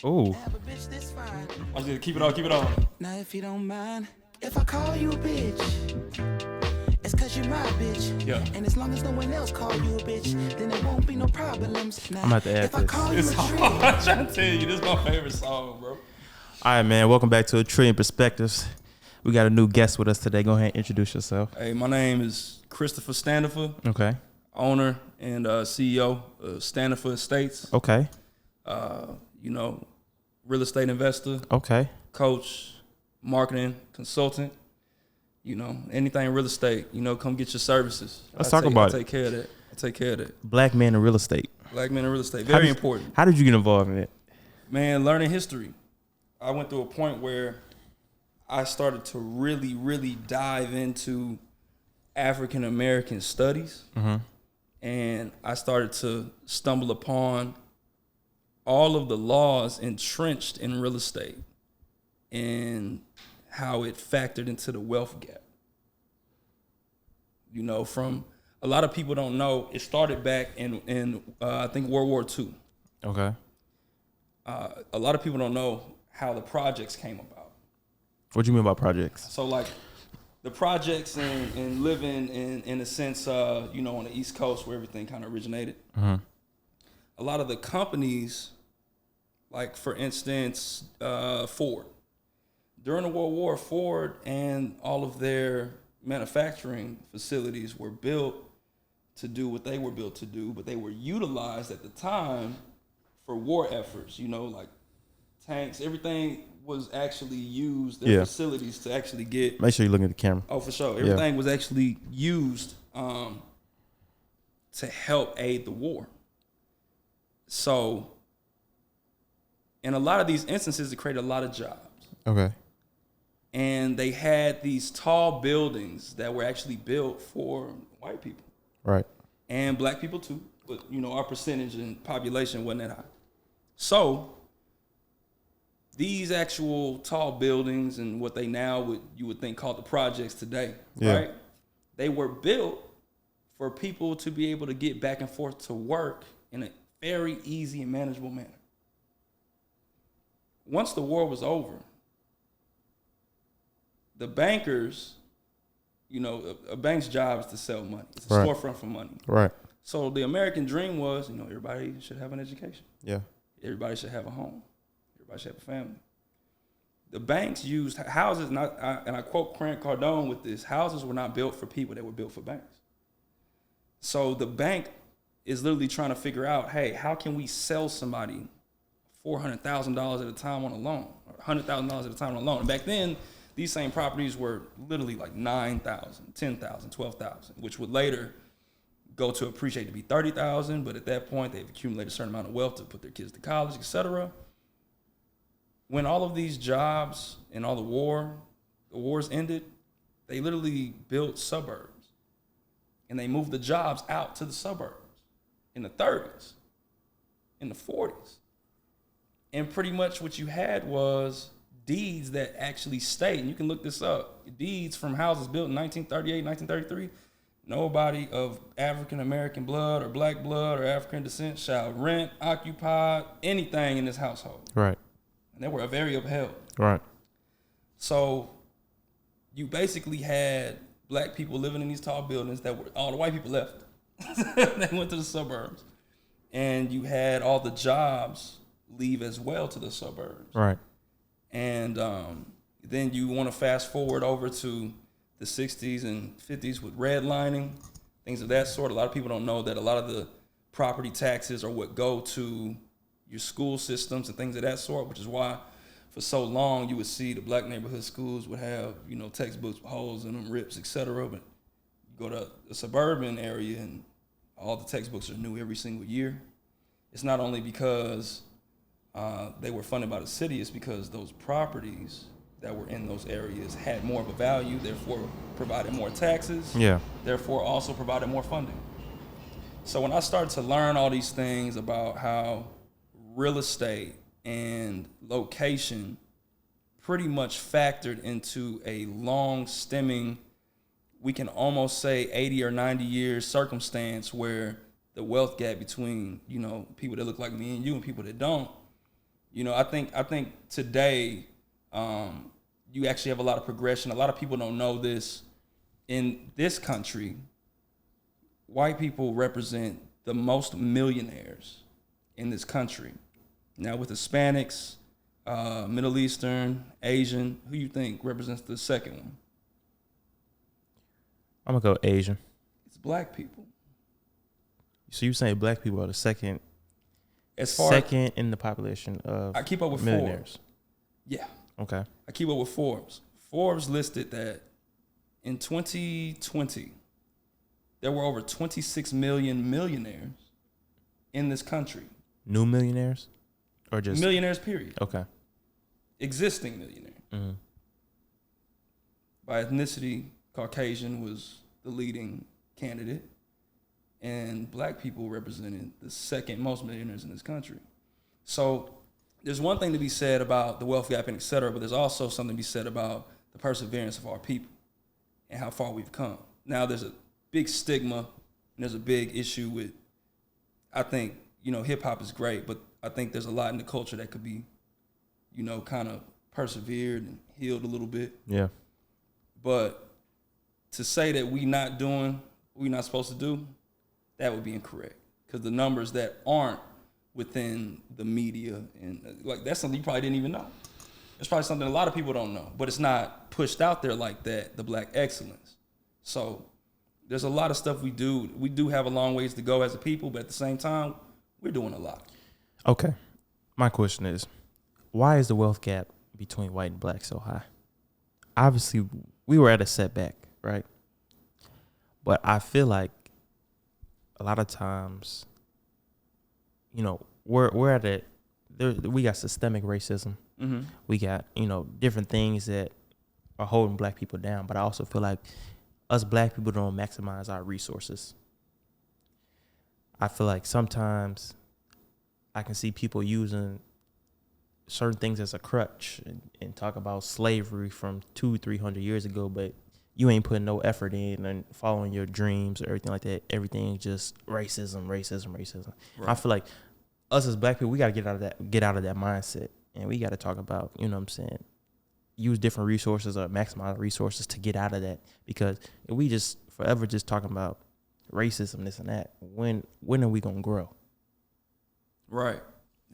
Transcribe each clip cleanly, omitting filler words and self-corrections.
Ooh. I was gonna keep it on. Now if you don't mind, if I call you a bitch, it's cause you're my bitch. Yeah. And as long as no one else call you a bitch, then there won't be no problems. Now, I'm about to add if I this. call you It's a hard. trick, I'm trying to tell you, this is my favorite song, bro. All right, man. Welcome back to A Trillion Perspectives. We got a new guest with us today. Go ahead and introduce yourself. Hey, my name is Christopher Standifer, Okay. owner and CEO of Standifer Estates. Okay. Real estate investor, Okay. coach, marketing consultant. Anything real estate. Come get your services. Let's talk about I it. take care of that. I take care of that. Black man in real estate. Black men in real estate, How very did- important. How did you get involved in it? Man, learning history. I went through a point where I started to really, really dive into African American studies. And I started to stumble upon all of the laws entrenched in real estate and how it factored into the wealth gap. From a lot of people don't know, it started back in I think World War II. Okay. A lot of people don't know how the projects came about. What do you mean by projects? So like the projects and living in a sense, on the East Coast where everything kind of originated. A lot of the companies, like for instance, Ford. During the World War, Ford and all of their manufacturing facilities were built to do what they were built to do, but they were utilized at the time for war efforts, like tanks, everything was actually used, their facilities to actually get... Make sure you're looking at the camera. Oh, for sure. Everything was actually used to help aid the war. So, in a lot of these instances, it created a lot of jobs. Okay. And they had these tall buildings that were actually built for white people. Right. And black people too. But, our percentage in population wasn't that high. So, these actual tall buildings and what they now you would think called the projects today, right? They were built for people to be able to get back and forth to work in a very easy and manageable manner. Once the war was over, the bankers, a bank's job is to sell money. It's a storefront for money. Right. So the American dream was, everybody should have an education. Yeah. Everybody should have a home. Everybody should have a family. The banks used houses, and I quote Grant Cardone with this, houses were not built for people, they were built for banks. So the bank is literally trying to figure out, hey, how can we sell somebody $400,000 at a time on a loan, or $100,000 at a time on a loan? And back then, these same properties were literally like $9,000, $10,000, $12,000, which would later go to appreciate to be $30,000. But at that point, they've accumulated a certain amount of wealth to put their kids to college, etc. When all of these jobs and all the wars ended, they literally built suburbs. And they moved the jobs out to the suburbs in the 30s, in the 40s. And pretty much what you had was deeds that actually stayed. And you can look this up. Deeds from houses built in 1938, 1933. Nobody of African-American blood or black blood or African descent shall rent, occupy anything in this household. Right. And they were very upheld. Right. So you basically had black people living in these tall buildings that were, all the white people left. They went to the suburbs. And you had all the jobs leave as well to the suburbs. Right. And then you want to fast forward over to the 60s and 50s with redlining, things of that sort. A lot of people don't know that a lot of the property taxes are what go to your school systems and things of that sort, which is why for so long you would see the black neighborhood schools would have, textbooks with holes in them, rips, etc. But you go to a suburban area and all the textbooks are new every single year. It's not only because they were funded by the city, it's because those properties that were in those areas had more of a value, therefore provided more taxes, therefore also provided more funding. So when I started to learn all these things about how real estate and location pretty much factored into a long stemming, we can almost say 80 or 90 years circumstance where the wealth gap between, people that look like me and you and people that don't You know, I think today you actually have a lot of progression. A lot of people don't know this. In this country, white people represent the most millionaires in this country. Now with Hispanics, Middle Eastern, Asian, who you think represents the second one? I'm gonna go Asian. It's black people. So you saying black people are the second in the population of I keep up with millionaires? Forbes. Yeah. Okay. I keep up with Forbes. Forbes listed that in 2020, there were over 26 million millionaires in this country. New millionaires? Or just Millionaires, period. Okay. Existing millionaires. Mm-hmm. By ethnicity, Caucasian was the leading candidate, and black people represented the second most millionaires in this country. So there's one thing to be said about the wealth gap and et cetera, but there's also something to be said about the perseverance of our people and how far we've come. Now there's a big stigma and there's a big issue with, I think, you know, hip hop is great, but I think there's a lot in the culture that could be, you know, kind of persevered and healed a little bit. Yeah. But to say that we not doing what we're not supposed to do, that would be incorrect. Because the numbers that aren't within the media, and like that's something you probably didn't even know. It's probably something a lot of people don't know, but it's not pushed out there like that, the black excellence. So there's a lot of stuff we do. We do have a long ways to go as a people, but at the same time, we're doing a lot. Okay. My question is, why is the wealth gap between white and black so high? Obviously, we were at a setback, right? But I feel like a lot of times, you know, we're at a, we got systemic racism. Mm-hmm. We got, you know, different things that are holding black people down. But I also feel like us black people don't maximize our resources. I feel like sometimes I can see people using certain things as a crutch and talk about slavery from 200-300 years ago, but you ain't putting no effort in and following your dreams or everything like that. Everything just racism. Right. I feel like us as black people, we gotta get out of that mindset, and we gotta talk about, you know what I'm saying, use different resources or maximize resources to get out of that. Because if we just forever just talking about racism, this and that, when are we gonna grow? Right.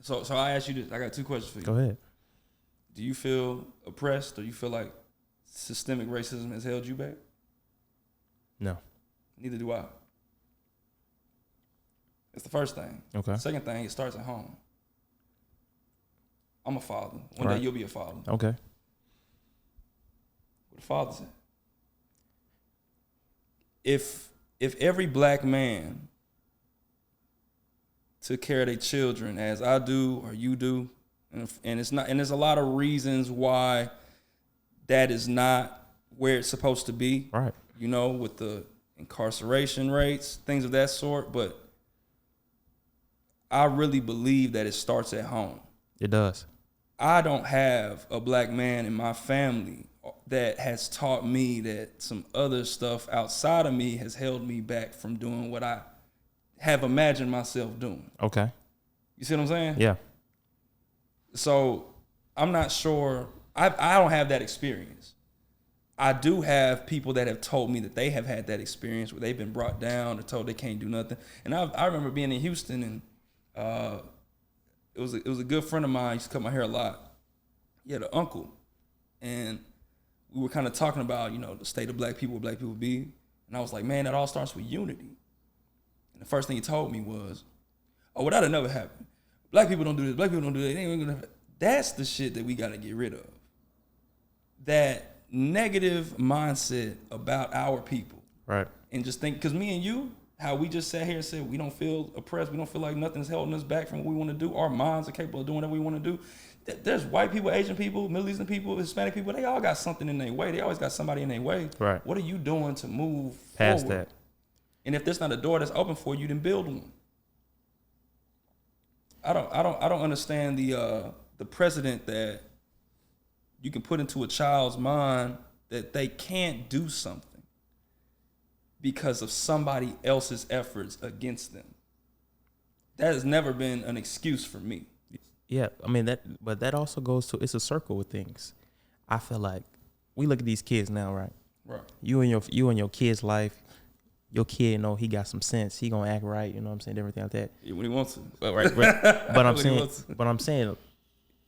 So I ask you this. I got two questions for you. Go ahead. Do you feel oppressed, or you feel like systemic racism has held you back? No. Neither do I. That's the first thing. Okay. Second thing, it starts at home. I'm a father. One Right. day you'll be a father. Okay. What the fathers at? If every black man took care of their children as I do or you do, and it's not, and there's a lot of reasons why that is not where it's supposed to be. Right. You know, with the incarceration rates, things of that sort. But I really believe that it starts at home. It does. I don't have a black man in my family that has taught me that some other stuff outside of me has held me back from doing what I have imagined myself doing. Okay. You see what I'm saying? Yeah. So I'm not sure. I don't have that experience. I do have people that have told me that they have had that experience where they've been brought down or told they can't do nothing. And I remember being in Houston, and it was a good friend of mine. He used to cut my hair a lot. He had an uncle, and we were kind of talking about, you know, the state of black people, where black people be. And I was like, man, that all starts with unity. And the first thing he told me was, oh, well, that'll never happen. Black people don't do this. Black people don't do that. They ain't gonna happen. That's the shit that we got to get rid of. That negative mindset about our people. Right. And just think, because me and you, how we just sat here and said we don't feel oppressed, we don't feel like nothing's holding us back from what we want to do. Our minds are capable of doing what we want to do. There's white people, Asian people, Middle Eastern people, Hispanic people. They all got something in their way. They always got somebody in their way. Right. What are you doing to move Past forward? that. And if there's not a door that's open for you, then build one. I don't understand the precedent that you can put into a child's mind that they can't do something because of somebody else's efforts against them. That has never been an excuse for me. Yeah, I mean but that also goes to, it's a circle with things. I feel like we look at these kids now, right? Right. You and your kid's life, your kid know he got some sense. He gonna act right. You know what I'm saying? Different thing like that. Yeah, when he wants to. Right. But I'm When he saying, wants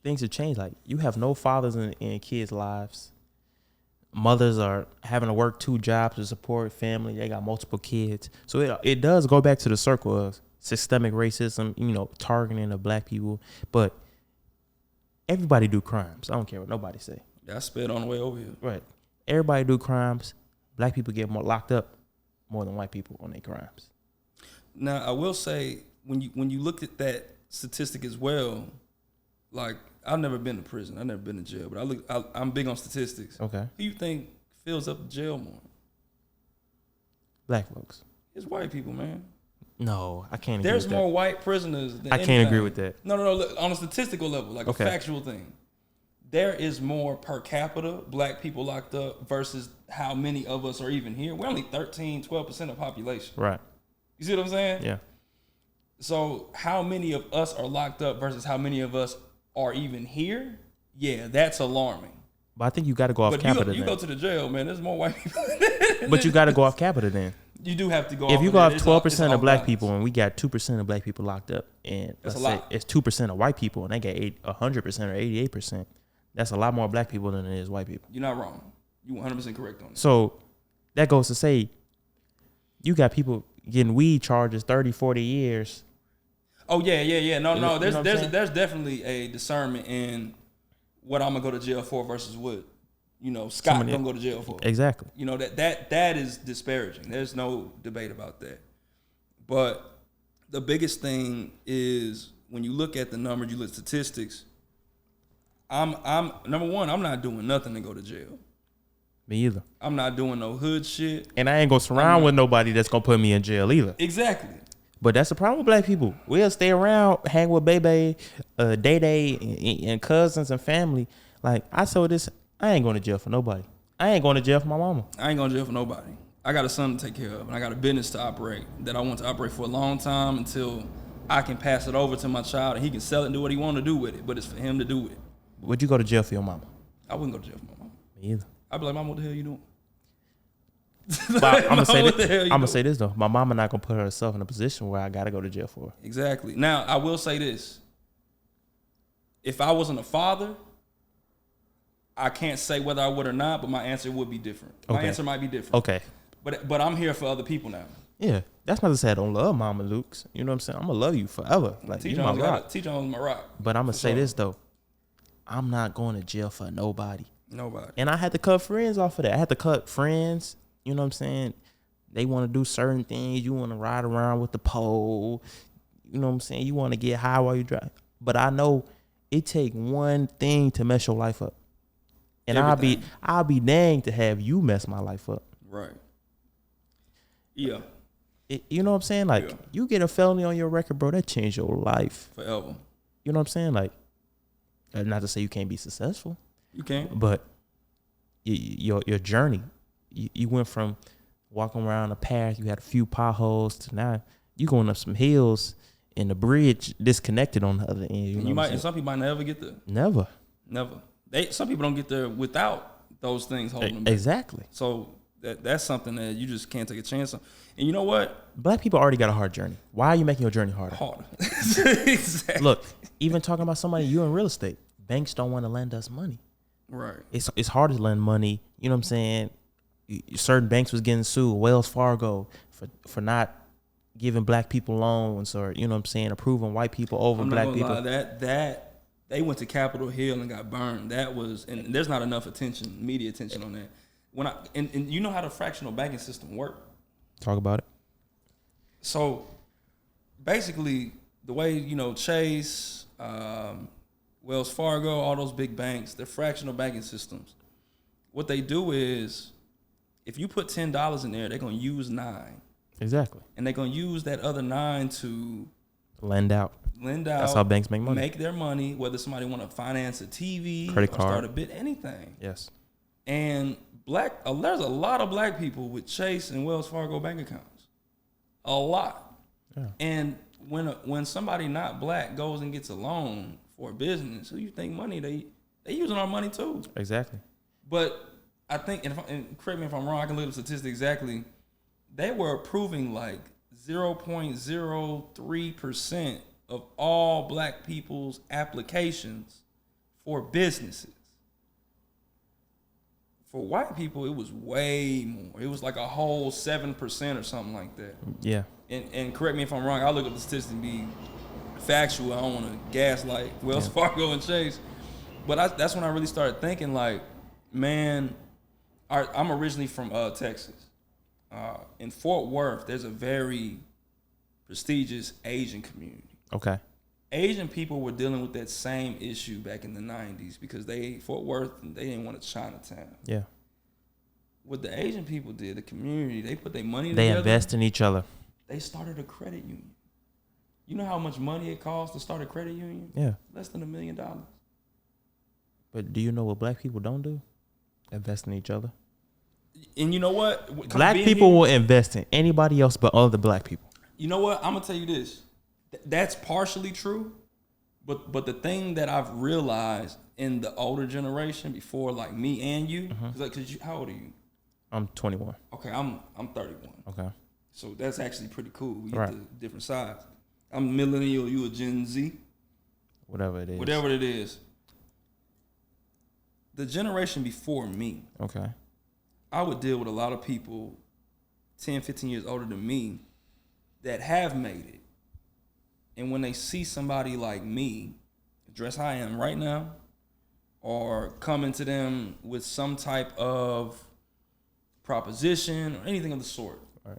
things have changed. Like, you have no fathers in kids' lives. Mothers are having to work 2 jobs to support family. They got multiple kids. So it does go back to the circle of systemic racism, you know, targeting of black people. But everybody do crimes. I don't care what nobody say. Yeah, I spit on the way over here. Right. Everybody do crimes. Black people get more locked up more than white people on their crimes. Now, I will say, when you look at that statistic as well, like, I've never been to prison. I've never been to jail, but I'm big on statistics. Okay. Who you think fills up the jail more? Black folks. It's white people, man. No, I can't agree There's with more that. white prisoners than I can't anything. agree with that. No. Look, on a statistical level, like Okay. a factual thing, there is more per capita black people locked up versus how many of us are even here. We're only 12% of population. Right. You see what I'm saying? Yeah. So how many of us are locked up versus how many of us are even here? Yeah, that's alarming. But I think you got to go off But capita you then. go to the jail, man. There's more white people. But you got to go off capita then. You do have to go. If you of go that. off It's 12% all of black balance. people and we got 2% of black people locked up, and That's let's a say lot. it's 2% of white people and they get 100% or 88%, that's a lot more black people than it is white people. You're not wrong. You 100% correct on that. So that goes to say, you got people getting weed charges 30, 40 years. Oh yeah. No. You know what I'm saying? There's definitely a discernment in what I'm gonna go to jail for versus what Scott Somebody- gonna go to jail for. Exactly. That is disparaging. There's no debate about that. But the biggest thing is when you look at the numbers, you look at statistics. I'm number one. I'm not doing nothing to go to jail. Me either. I'm not doing no hood shit. And I ain't gonna surround with nobody that's gonna put me in jail either. Exactly. But that's the problem with black people. We'll stay around, hang with Bebe, Day, and cousins and family. Like, I saw this, I ain't going to jail for nobody. I ain't going to jail for my mama. I ain't going to jail for nobody. I got a son to take care of, and I got a business to operate that I want to operate for a long time until I can pass it over to my child and he can sell it and do what he want to do with it. But it's for him to do it. Would you go to jail for your mama? I wouldn't go to jail for my mom. Me either. I'd be like, Mom, what the hell you doing? But I'm What the hell gonna you doing? say this though. My mama not gonna put herself in a position where I gotta go to jail for her. Exactly. Now, I will say this. If I wasn't a father, I can't say whether I would or not, but my answer would be different. My Okay. answer might be different. Okay. But I'm here for other people now. Yeah. That's not to say I don't love Mama Luke's. You know what I'm saying? I'm gonna love you forever. Like, you my rock. T-John's my rock. But I'm gonna say sure. this though. I'm not going to jail for nobody. Nobody. And I had to cut friends off of that. I had to cut friends. You know what I'm saying? They want to do certain things. You want to ride around with the pole. You know what I'm saying? You want to get high while you drive. But I know it take one thing to mess your life up. And Everything. I'll be dang to have you mess my life up. Right. Yeah. You know what I'm saying? Like, Yeah. you get a felony on your record, bro, that changed your life. Forever. You know what I'm saying? Like, not to say you can't be successful, You can't. but your journey, you went from walking around a path, you had a few potholes, to now you going up some hills and the bridge disconnected on the other end. You know You what might, I'm and saying? some people might never get there. Never. Never. Some people don't get there without those things holding them back. Exactly. So that's something that you just can't take a chance on. And you know what? Black people already got a hard journey. Why are you making your journey harder? Harder. Exactly. Look, even talking about somebody, you in real estate, banks don't want to lend us money. Right. It's hard to lend money. You know what I'm saying? Certain banks was getting sued, Wells Fargo, for not giving black people loans, or, you know what I'm saying, approving white people over I'm black not people. gonna lie, that they went to Capitol Hill and got burned. That was, and there's not enough attention, media attention on that. And you know how the fractional banking system works. Talk about it. So basically, the way, Chase, Wells Fargo, all those big banks, they're fractional banking systems. What they do is, if you put $10 in there, they're going to use 9. Exactly. And they're going to use that other 9 to Lend out. That's how banks make money. Make their money, whether somebody want to finance a TV, Credit or card. start a bit, anything. Yes. And there's a lot of black people with Chase and Wells Fargo bank accounts. A lot. Yeah. And when somebody not black goes and gets a loan for a business, who you think money they using our money too. Exactly. But I think, and correct me if I'm wrong, I can look up the statistic exactly. They were approving like 0.03% of all black people's applications for businesses. For white people, it was way more. It was like a whole 7% or something like that. Yeah. And correct me if I'm wrong, I'll look up the statistics and be factual. I don't want to gaslight Wells Fargo and Chase. But that's when I really started thinking like, man, I'm originally from Texas. In Fort Worth, there's a very prestigious Asian community. Okay. Asian people were dealing with that same issue back in the 90s because Fort Worth, they didn't want a Chinatown. Yeah. What the Asian people did, the community, they put their money They together. invest in each other. They started a credit union. You know how much money it costs to start a credit union? Yeah. Less than $1 million. But do you know what black people don't do? Invest in each other. And you know what? Black people will invest in anybody else but other black people. You know what? I'm gonna tell you this. That's partially true, but the thing that I've realized in the older generation, before like me and you, cause how old are you? I'm 21. Okay, I'm 31. Okay. So that's actually pretty cool. We get Right. the different sides. I'm millennial. You a Gen Z. Whatever it is. Whatever it is. The generation before me, Okay. I would deal with a lot of people 10, 15 years older than me that have made it. And when they see somebody like me, dressed how I am right now, or coming to them with some type of proposition or anything of the sort, Right.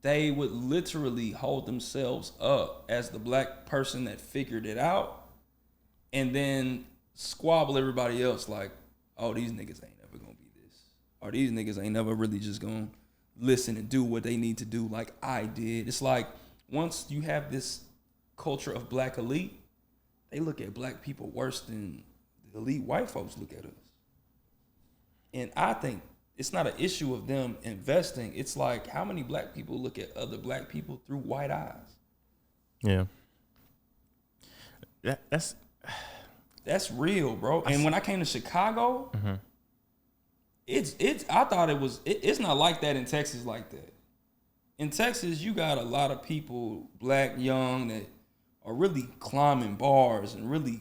they would literally hold themselves up as the black person that figured it out and then squabble everybody else like, oh, these niggas ain't never gonna be this. Or these niggas ain't never really just gonna listen and do what they need to do like I did. It's like once you have this culture of black elite, they look at black people worse than the elite white folks look at us. And I think it's not an issue of them investing. It's like how many black people look at other black people through white eyes. Yeah. That's real, bro. And when I came to Chicago, it's I thought it's not like that in Texas like that. In Texas, you got a lot of people, black, young, that are really climbing bars and really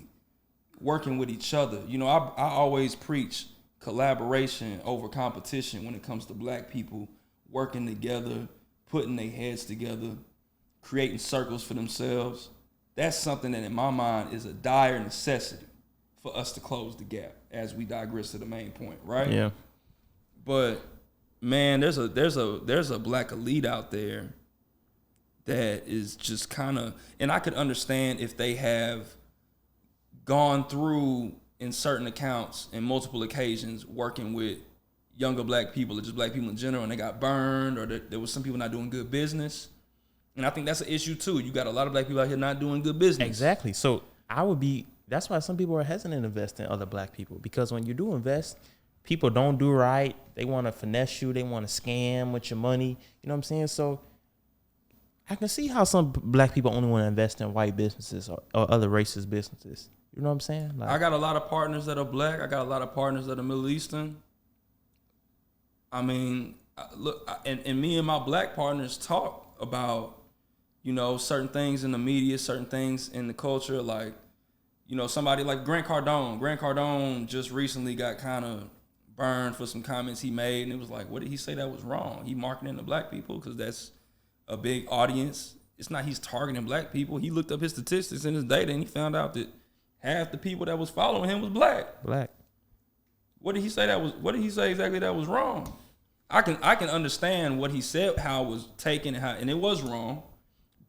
working with each other. You know, I always preach collaboration over competition when it comes to black people working together, putting their heads together, creating circles for themselves. That's something that in my mind is a dire necessity for us to close the gap as we digress to the main point, right? Yeah. But man, there's a black elite out there that is just kind of, and I could understand if they have gone through in certain accounts in multiple occasions working with younger black people or just black people in general, and they got burned, or there was some people not doing good business. And I think that's an issue too. You got a lot of black people out here not doing good business. Exactly. So that's why some people are hesitant to invest in other black people, because when you do invest, people don't do right. They want to finesse you. They want to scam with your money. You know what I'm saying? So I can see how some black people only want to invest in white businesses or other racist businesses. You know what I'm saying? Like, I got a lot of partners that are black. I got a lot of partners that are Middle Eastern. I mean, look, and me and my black partners talk about, you know, certain things in the media, certain things in the culture, like, you know, somebody like Grant Cardone. Grant Cardone just recently got kind of burned for some comments he made, and it was like, what did he say that was wrong? He marketing to black people because that's a big audience. It's not he's targeting black people. He looked up his statistics and his data, and he found out that half the people that was following him was black. black. What did he say exactly that was wrong? I can understand what he said, how it was taken, and it was wrong.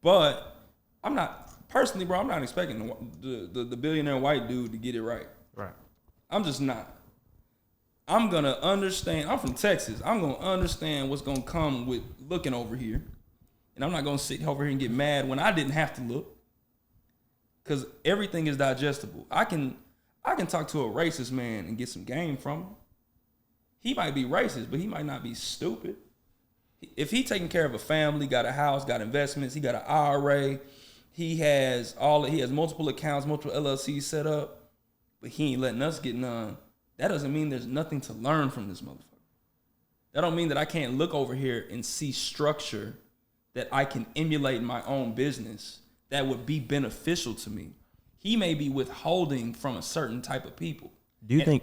But I'm not personally, bro. I'm not expecting the billionaire white dude to get it right. Right. I'm just not. I'm gonna understand. I'm from Texas. I'm gonna understand what's gonna come with looking over here, and I'm not gonna sit over here and get mad when I didn't have to look, because everything is digestible. I can talk to a racist man and get some game from him. He might be racist, but he might not be stupid. If he taking care of a family, got a house, got investments, he got an IRA, he has multiple accounts, multiple LLCs set up, but he ain't letting us get none. That doesn't mean there's nothing to learn from this motherfucker. That don't mean that I can't look over here and see structure that I can emulate in my own business that would be beneficial to me. He may be withholding from a certain type of people. Let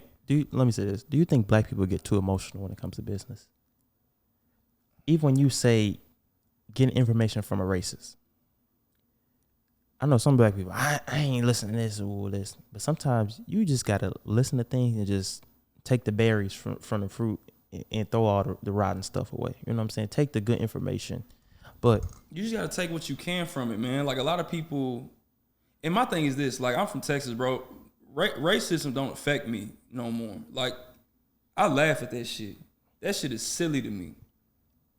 me say this. Do you think black people get too emotional when it comes to business? Even when you say getting information from a racist. I know some black people, I ain't listening to this or this. But sometimes you just got to listen to things and just take the berries from the fruit and throw all the rotten stuff away. You know what I'm saying? Take the good information. But you just got to take what you can from it, man. Like a lot of people, and my thing is this, like I'm from Texas, bro. Racism don't affect me no more. Like I laugh at that shit. That shit is silly to me.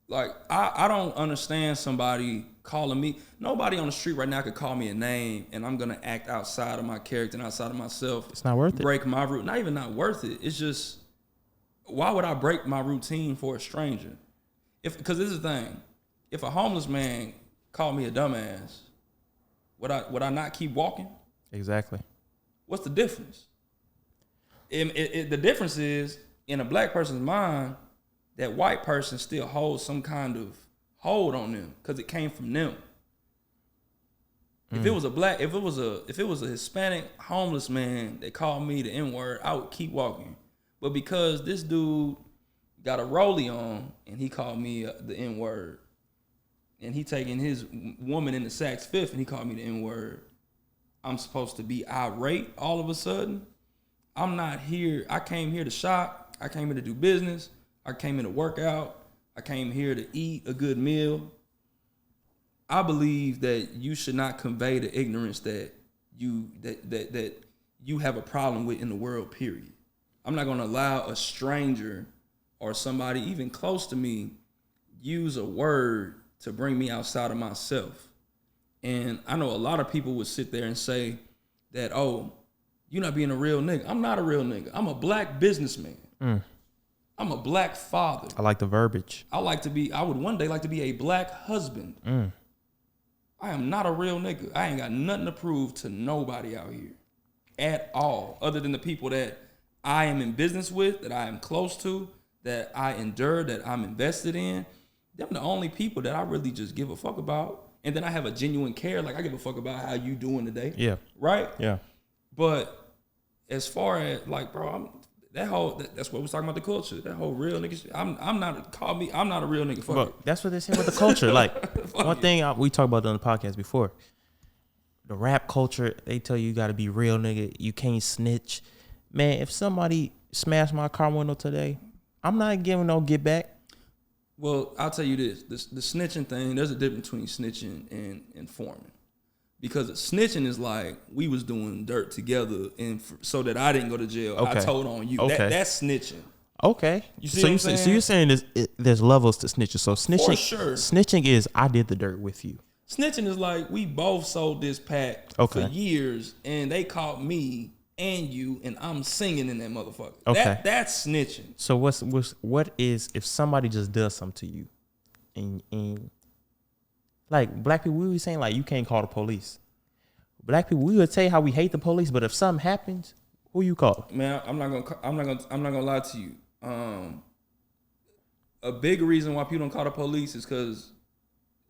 Like, I don't understand somebody calling me. Nobody on the street right now could call me a name and I'm going to act outside of my character and outside of myself. It's not worth it. Break my routine. Not even not worth it. It's just, why would I break my routine for a stranger? Because this is the thing. If a homeless man called me a dumbass, would I not keep walking? Exactly. What's the difference? The difference is, in a black person's mind, that white person still holds some kind of hold on them because it came from them. If it was a Hispanic homeless man that called me the N-word, I would keep walking. But because this dude got a rollie on and he called me the N-word, and he taking his woman in the Saks Fifth and he called me the N-word, I'm supposed to be irate all of a sudden? I'm not here. I came here to shop. I came here to do business. I came here to work out. I came here to eat a good meal. I believe that you should not convey the ignorance that you have a problem with in the world, period. I'm not going to allow a stranger or somebody even close to me use a word to bring me outside of myself. And I know a lot of people would sit there and say that, oh, you're not being a real nigga. I'm not a real nigga. I'm a black businessman. I'm a black father. I like the verbiage. I would one day like to be a black husband. I am not a real nigga. I ain't got nothing to prove to nobody out here at all, other than the people that I am in business with, that I am close to, that I endure, that I'm invested in. Them the only people that I really just give a fuck about. And then I have a genuine care. Like, I give a fuck about how you doing today. Yeah. Right? Yeah. But as far as, like, bro, that's what we was talking about, the culture. That whole real nigga shit. I'm not a real nigga. Fuck it. That's what they say about the culture. Like, one thing we talked about on the podcast before, the rap culture, they tell you got to be real nigga. You can't snitch. Man, if somebody smashed my car window today, I'm not giving no get back. Well, I'll tell you this. The snitching thing, there's a difference between snitching and informing. Because snitching is like, we was doing dirt together and so that I didn't go to jail. Okay. I told on you. Okay. That's snitching. Okay. You see what I'm saying? So you're saying there's levels to snitching. So snitching, for sure. Snitching is, I did the dirt with you. Snitching is like, we both sold this pack for years and they caught me and you and I'm singing in that motherfucker. Okay. That's snitching. So what is if somebody just does something to you and like black people, we were saying like you can't call the police. Black people, we would say how we hate the police, but if something happens, who you call? Man, I'm not gonna lie to you. A big reason why people don't call the police is because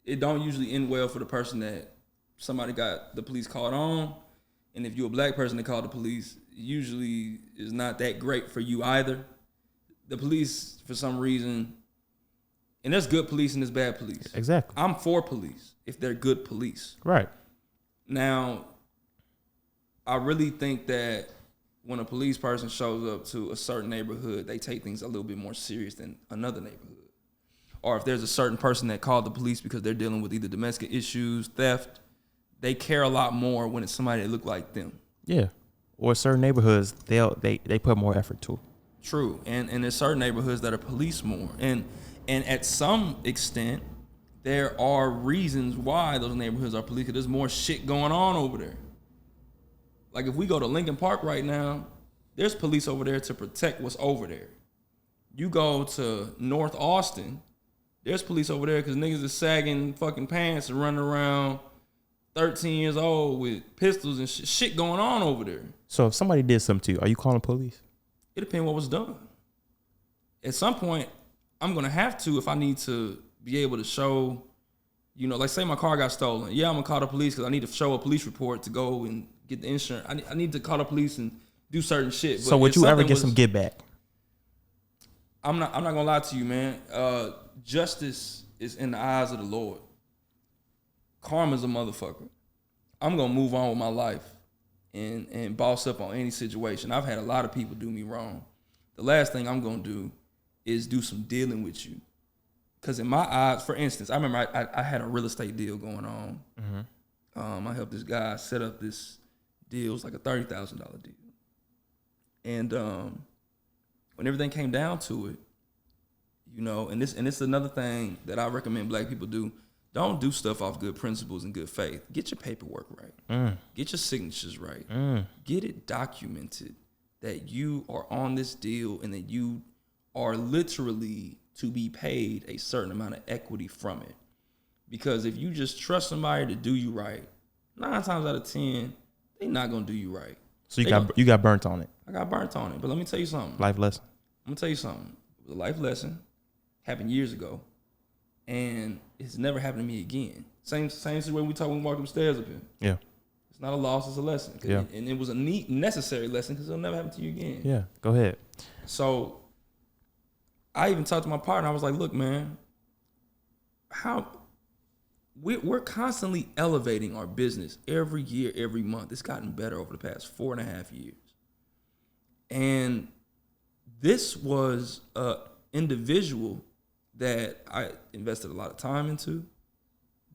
it don't usually end well for the person that somebody got the police called on. And if you're a black person that called the police, it usually is not that great for you either. The police, for some reason, and there's good police and there's bad police. Exactly. I'm for police if they're good police. Right. Now, I really think that when a police person shows up to a certain neighborhood, they take things a little bit more serious than another neighborhood. Or if there's a certain person that called the police because they're dealing with either domestic issues, theft, they care a lot more when it's somebody that look like them. Yeah. Or certain neighborhoods, they put more effort to. True. And there's certain neighborhoods that are police more. And at some extent, there are reasons why those neighborhoods are police. There's more shit going on over there. Like if we go to Lincoln Park right now, there's police over there to protect what's over there. You go to North Austin, there's police over there because niggas is sagging fucking pants and running around 13 years old with pistols and shit going on over there. So if somebody did something to you, are you calling the police? It depends what was done. At some point, I'm gonna have to if I need to be able to show, you know, like say my car got stolen. Yeah, I'm gonna call the police because I need to show a police report to go and get the insurance. I need to call the police and do certain shit. But So would you ever get some get back? I'm not gonna lie to you, man. Justice is in the eyes of the Lord. Karma's a motherfucker. I'm gonna move on with my life and boss up on any situation. I've had a lot of people do me wrong. The last thing I'm gonna do is do some dealing with you. Cause in my eyes, for instance, I remember I had a real estate deal going on. Mm-hmm. I helped this guy set up this deal. It was like a $30,000 deal. And when everything came down to it, you know, and this is another thing that I recommend black people do. Don't do stuff off good principles and good faith. Get your paperwork right. Get your signatures right. Get it documented that you are on this deal and that you are literally to be paid a certain amount of equity from it. Because if you just trust somebody to do you right, 9 times out of 10, they're not gonna do you right. So you got burnt on it. I got burnt on it. But let me tell you something. Life lesson. I'm gonna tell you something. It was a life lesson. Happened years ago. And it's never happened to me again. Same way we talk when we walk upstairs up here. Yeah. It's not a loss, it's a lesson. Yeah. And it was a necessary lesson because it'll never happen to you again. Yeah. Go ahead. So I even talked to my partner. I was like, look, man, we're constantly elevating our business every year, every month. It's gotten better over the past 4.5 years. And this was an individual that I invested a lot of time into,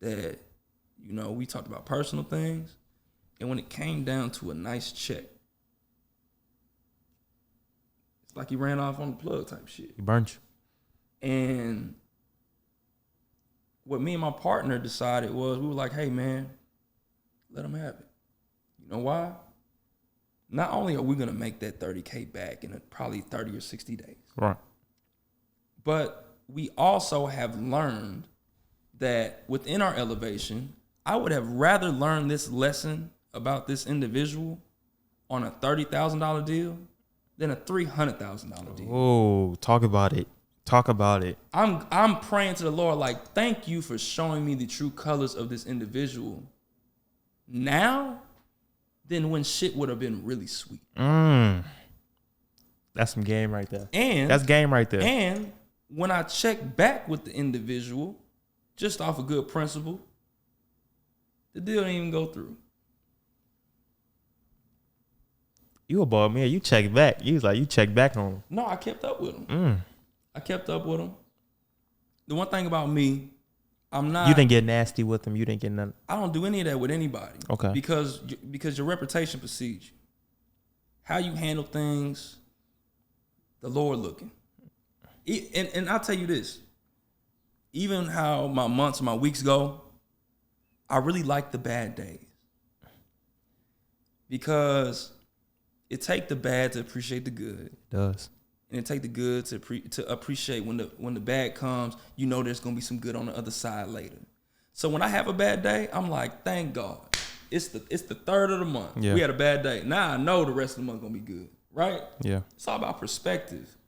that, you know, we talked about personal things. And when it came down to a nice check, it's like he ran off on the plug type shit. He burnt you. And what me and my partner decided was, we were like, hey, man, let him have it. You know why? Not only are we going to make that 30K back in probably 30 or 60 days. Right. But we also have learned that within our elevation, I would have rather learned this lesson about this individual on a $30,000 deal than a $300,000 deal. Oh, talk about it. Talk about it. I'm praying to the Lord, like, thank you for showing me the true colors of this individual now than when shit would have been really sweet. That's some game right there. And that's game right there. And when I check back with the individual, just off a good principle, the deal didn't even go through. You above me. You check back. You was like, you check back on him. No, I kept up with him. I kept up with him. The one thing about me, I'm not. You didn't get nasty with him. You didn't get nothing. I don't do any of that with anybody. Okay. Because your reputation precedes you. How you handle things, the Lord looking. And I'll tell you this. Even how my months, my weeks go, I really like the bad days. Because it take the bad to appreciate the good. It does. And it take the good to appreciate when the bad comes, you know there's gonna be some good on the other side later. So when I have a bad day, I'm like, thank God. It's the third of the month. Yeah. We had a bad day. Now I know the rest of the month gonna be good. Right? Yeah. It's all about perspective.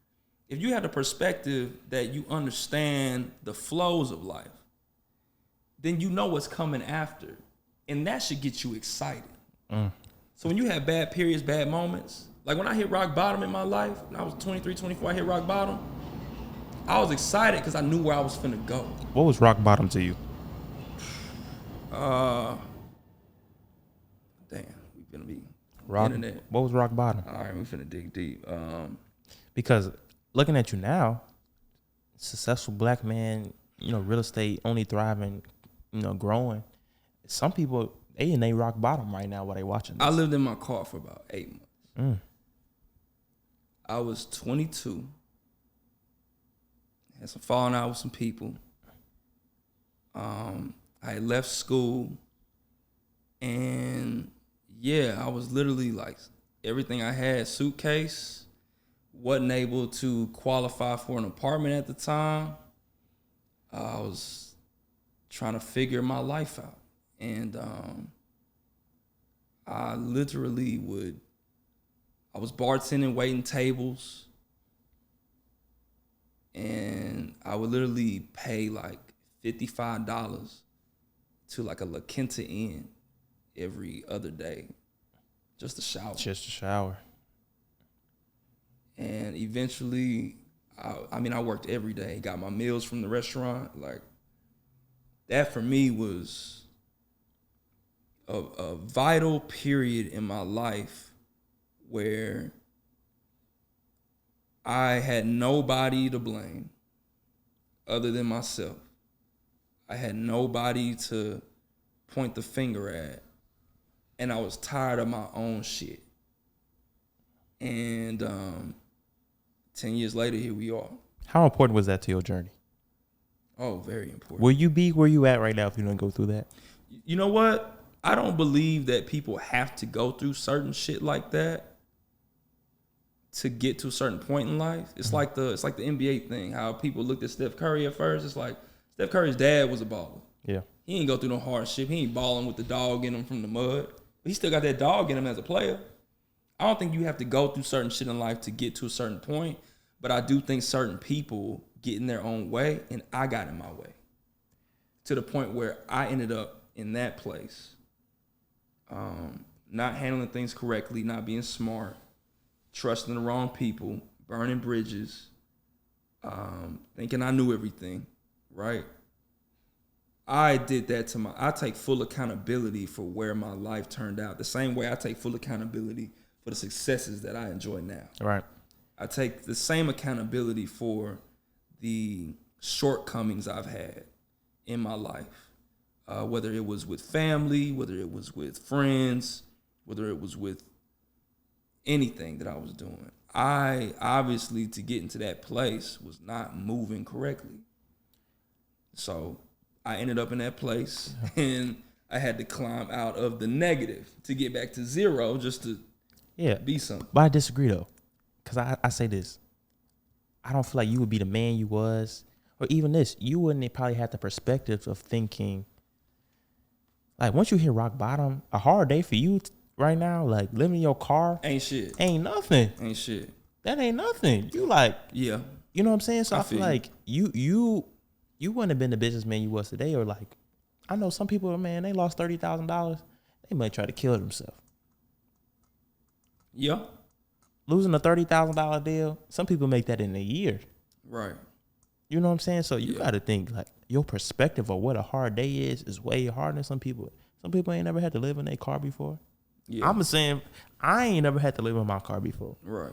If you have the perspective that you understand the flows of life, then you know what's coming after. And that should get you excited. So when you have bad periods, bad moments, like when I hit rock bottom in my life, when I was 23, 24, I hit rock bottom, I was excited because I knew where I was finna go. What was rock bottom to you? Damn, we finna be internet. What was rock bottom? All right, we finna dig deep. Because looking at you now, successful black man, you know, real estate only thriving, you know, growing. Some people, they in they rock bottom right now while they watching this. I lived in my car for about 8 months. I was 22. Had some falling out with some people. I had left school. And yeah, I was literally like, everything I had, suitcase. Wasn't able to qualify for an apartment at the time. I was trying to figure my life out. And I literally I was bartending, waiting tables, and I would literally pay like $55 to like a La Quinta Inn every other day, just to shower. Just a shower. And eventually, I worked every day, got my meals from the restaurant. Like, that for me was a vital period in my life where I had nobody to blame other than myself. I had nobody to point the finger at. And I was tired of my own shit. And 10 years later, here we are. How important was that to your journey? Oh, very important. Will you be where you at right now if you don't go through that? You know what? I don't believe that people have to go through certain shit like that to get to a certain point in life. It's like the NBA thing, how people looked at Steph Curry at first. It's like Steph Curry's dad was a baller. Yeah. He ain't go through no hardship. He ain't balling with the dog in him from the mud. But he still got that dog in him as a player. I don't think you have to go through certain shit in life to get to a certain point, but I do think certain people get in their own way, and I got in my way to the point where I ended up in that place. Not handling things correctly, not being smart, trusting the wrong people, burning bridges, thinking I knew everything, right? I did that I take full accountability for where my life turned out. The same way I take full accountability for the successes that I enjoy now. Right. I take the same accountability for the shortcomings I've had in my life. Whether it was with family, whether it was with friends, whether it was with anything that I was doing. I obviously, to get into that place, was not moving correctly. So I ended up in that place, and I had to climb out of the negative to get back to zero just to be something. But I disagree, though, because I say this. I don't feel like you would be the man you was, or even this, you wouldn't probably have the perspective of thinking, like, once you hit rock bottom, a hard day for you right now, like, living in your car Ain't shit. ain't nothing. Ain't shit. That ain't nothing. You like, yeah. You know what I'm saying? So I feel feel like you wouldn't have been the businessman you was today, or like, I know some people, man, they lost $30,000. They might try to kill themselves. Yeah. Losing a $30,000 deal, some people make that in a year. Right. You know what I'm saying? So you got to think, like, your perspective of what a hard day is way harder than some people. Some people ain't never had to live in their car before. Yeah. I'm saying I ain't never had to live in my car before. Right.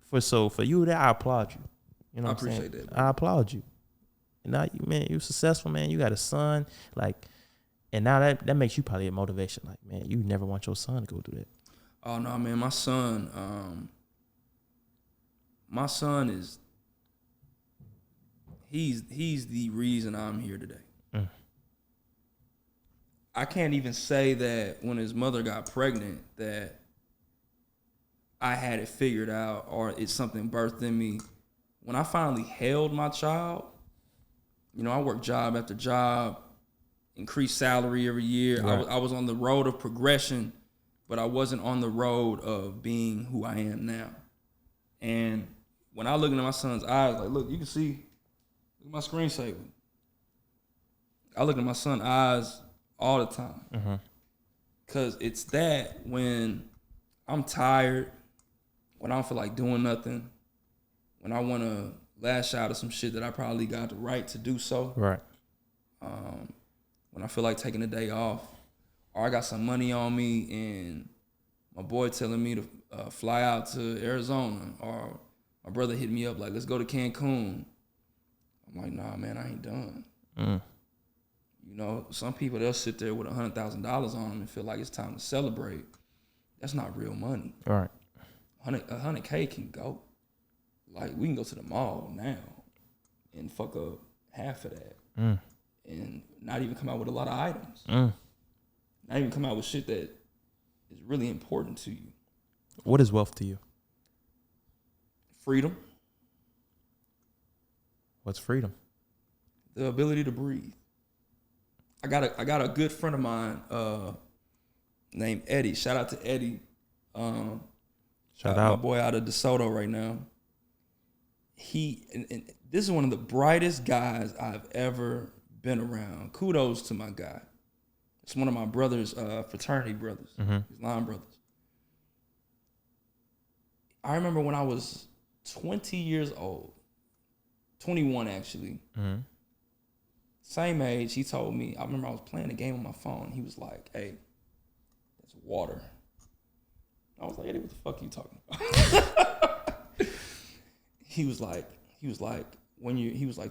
For you, that I applaud you. You know what I'm saying? I appreciate that, man. I applaud you. And now you successful, man. You got a son, like, and now that makes you probably a motivation. Like, man, you never want your son to go through that. Oh no, man, my son is he's the reason I'm here today. I can't even say that when his mother got pregnant that I had it figured out or it's something birthed in me. When I finally held my child, you know, I worked job after job, increased salary every year. Right. I was on the road of progression, but I wasn't on the road of being who I am now. And when I look into my son's eyes, like, look, you can see, look at my screensaver. I look at my son's eyes all the time. Because it's that when I'm tired, when I don't feel like doing nothing, when I want to lash out at some shit that I probably got the right to do so. Right. When I feel like taking a day off, or I got some money on me and my boy telling me to fly out to Arizona, or my brother hit me up like, let's go to Cancun. I'm like, nah, man, I ain't done. You know, some people, they'll sit there with $100,000 on them and feel like it's time to celebrate. That's not real money. Right. 100K can go. Like, we can go to the mall now and fuck up half of that. And not even come out with a lot of items. Not even come out with shit that is really important to you. What is wealth to you? Freedom. What's freedom? The ability to breathe. I got a good friend of mine named Eddie. Shout out to Eddie. Shout my out. boy out of DeSoto right now. And this is one of the brightest guys I've ever been around. Kudos to my guy. It's one of my brothers, fraternity brothers, his line brothers. I remember when I was 20 years old, 21 actually, same age, he told me, I remember I was playing a game on my phone. He was like, hey, that's water. I was like, Eddie, what the fuck are you talking about? He was like,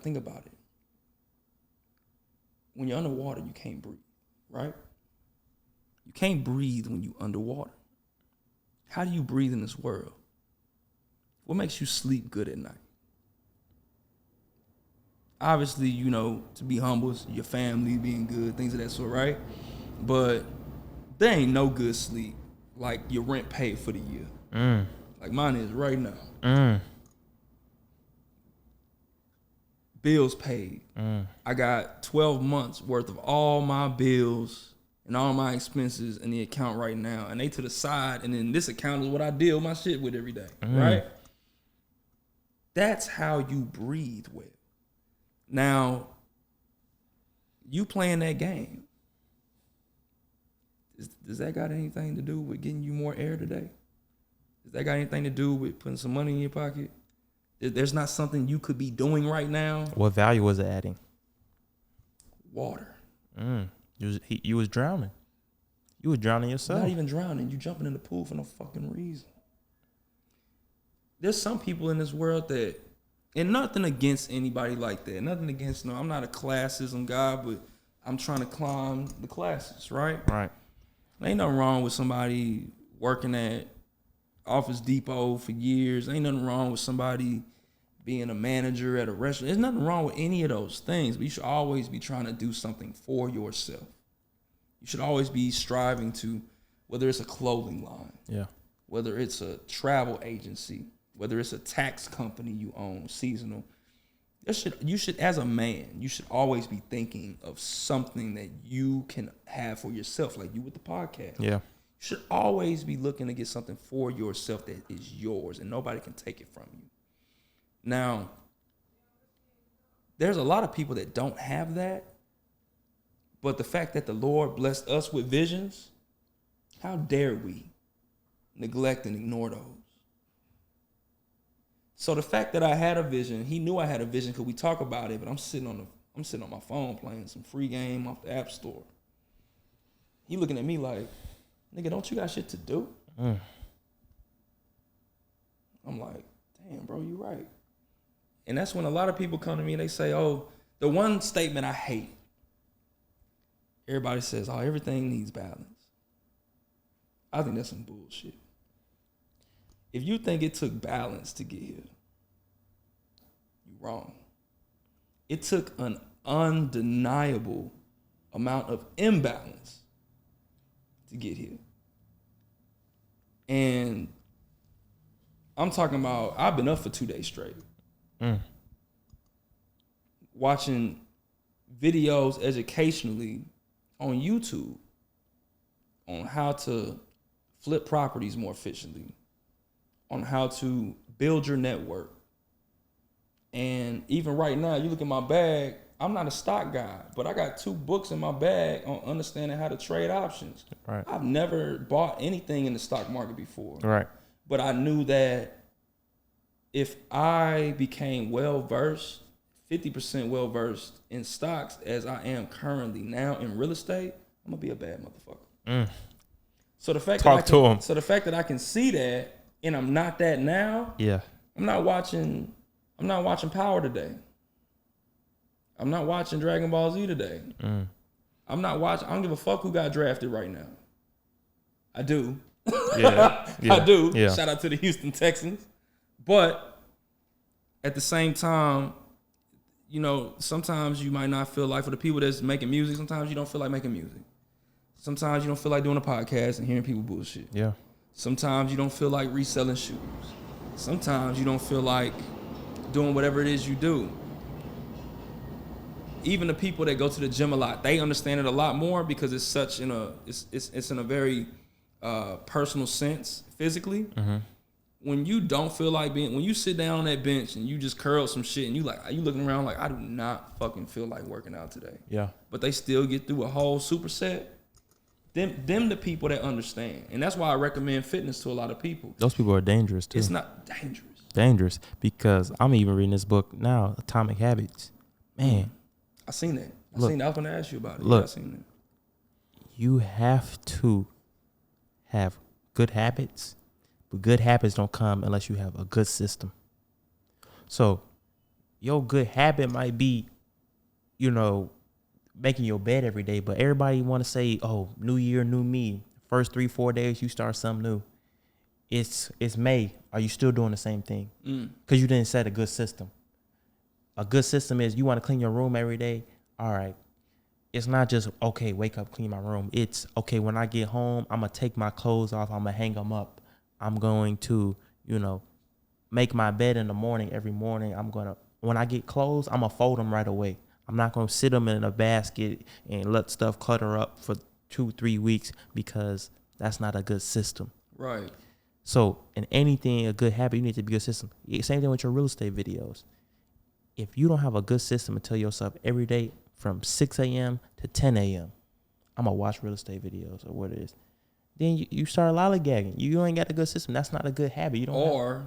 think about it. When you're underwater, you can't breathe, right? You can't breathe when you're underwater. How do you breathe in this world? What makes you sleep good at night? Obviously, you know, to be humble, your family being good, things of that sort, right? But there ain't no good sleep like your rent paid for the year. Like mine is right now. Bills paid. I got 12 months worth of all my bills and all my expenses in the account right now. And they to the side, and then this account is what I deal my shit with every day, right? That's how you breathe well. Now, you playing that game, does that got anything to do with getting you more air today? Does that got anything to do with putting some money in your pocket? There's not something you could be doing right now. What value was it adding? Water. You was drowning. You was drowning yourself. Not even drowning. You jumping in the pool for no fucking reason. There's some people in this world that, and nothing against anybody like that. Nothing against, no, I'm not a classism guy, but I'm trying to climb the classes, right? Right. Ain't nothing wrong with somebody working at Office Depot for years. Ain't nothing wrong with somebody being a manager at a restaurant. There's nothing wrong with any of those things, but you should always be trying to do something for yourself. You should always be striving to, whether it's a clothing line, whether it's a travel agency, whether it's a tax company you own, seasonal. You should, as a man, you should always be thinking of something that you can have for yourself, like you with the podcast. Yeah. You should always be looking to get something for yourself that is yours and nobody can take it from you. Now, there's a lot of people that don't have that, but the fact that the Lord blessed us with visions, how dare we neglect and ignore those? So the fact that I had a vision, he knew I had a vision because we talk about it, but I'm sitting on my phone playing some free game off the App Store. He looking at me like, nigga, don't you got shit to do? I'm like, damn, bro, you right. And that's when a lot of people come to me and they say, oh, the one statement I hate, everybody says, oh, everything needs balance. I think that's some bullshit. If you think it took balance to get here, you're wrong. It took an undeniable amount of imbalance to get here. And I'm talking about, I've been up for 2 days straight. Watching videos educationally on YouTube on how to flip properties more efficiently, on how to build your network. And even right now, you look at my bag, I'm not a stock guy, but I got 2 books in my bag on understanding how to trade options. Right. I've never bought anything in the stock market before. Right. But I knew that if I became well-versed, 50% well-versed in stocks as I am currently now in real estate, I'm going to be a bad motherfucker. So the fact that I can see that, and I'm not that now. Yeah. I'm not watching Power today. I'm not watching Dragon Ball Z today. I don't give a fuck who got drafted right now. I do. Yeah. I do. Yeah. Shout out to the Houston Texans. But at the same time, you know, sometimes you might not feel like, for the people that's making music, sometimes you don't feel like making music. Sometimes you don't feel like doing a podcast and hearing people bullshit. Yeah. Sometimes you don't feel like reselling shoes. Sometimes you don't feel like doing whatever it is you do. even the people that go to the gym a lot, they understand it a lot more because it's such in a it's in a very personal sense physically. Mm-hmm. When you don't feel like when you sit down on that bench and you just curl some shit and you looking around like, I do not fucking feel like working out today. Yeah. But they still get through a whole superset. Them the people that understand. And that's why I recommend fitness to a lot of people. Those people are dangerous too. It's not dangerous. Dangerous because I'm even reading this book now, Atomic Habits. Man, I seen that. I Look, seen that. I was gonna ask you about it. Look, I seen that. you have to have good habits, but good habits don't come unless you have a good system. So your good habit might be, making your bed every day, but everybody want to say, oh, new year, new me. First 3-4 days, you start something new. It's May. Are you still doing the same thing? Because you didn't set a good system. A good system is you want to clean your room every day. All right. It's not just, okay, wake up, clean my room. It's, okay, when I get home, I'm going to take my clothes off. I'm going to hang them up. I'm going to, make my bed in the morning every morning. When I get clothes, I'm going to fold them right away. I'm not going to sit them in a basket and let stuff clutter up for 2-3 weeks because that's not a good system. Right. So in anything, a good habit, you need to be a good system. Same thing with your real estate videos. If you don't have a good system and tell yourself every day from 6 a.m. to 10 a.m., I'm going to watch real estate videos or what it is, then you start lollygagging. You ain't got a good system. That's not a good habit. You don't. Or,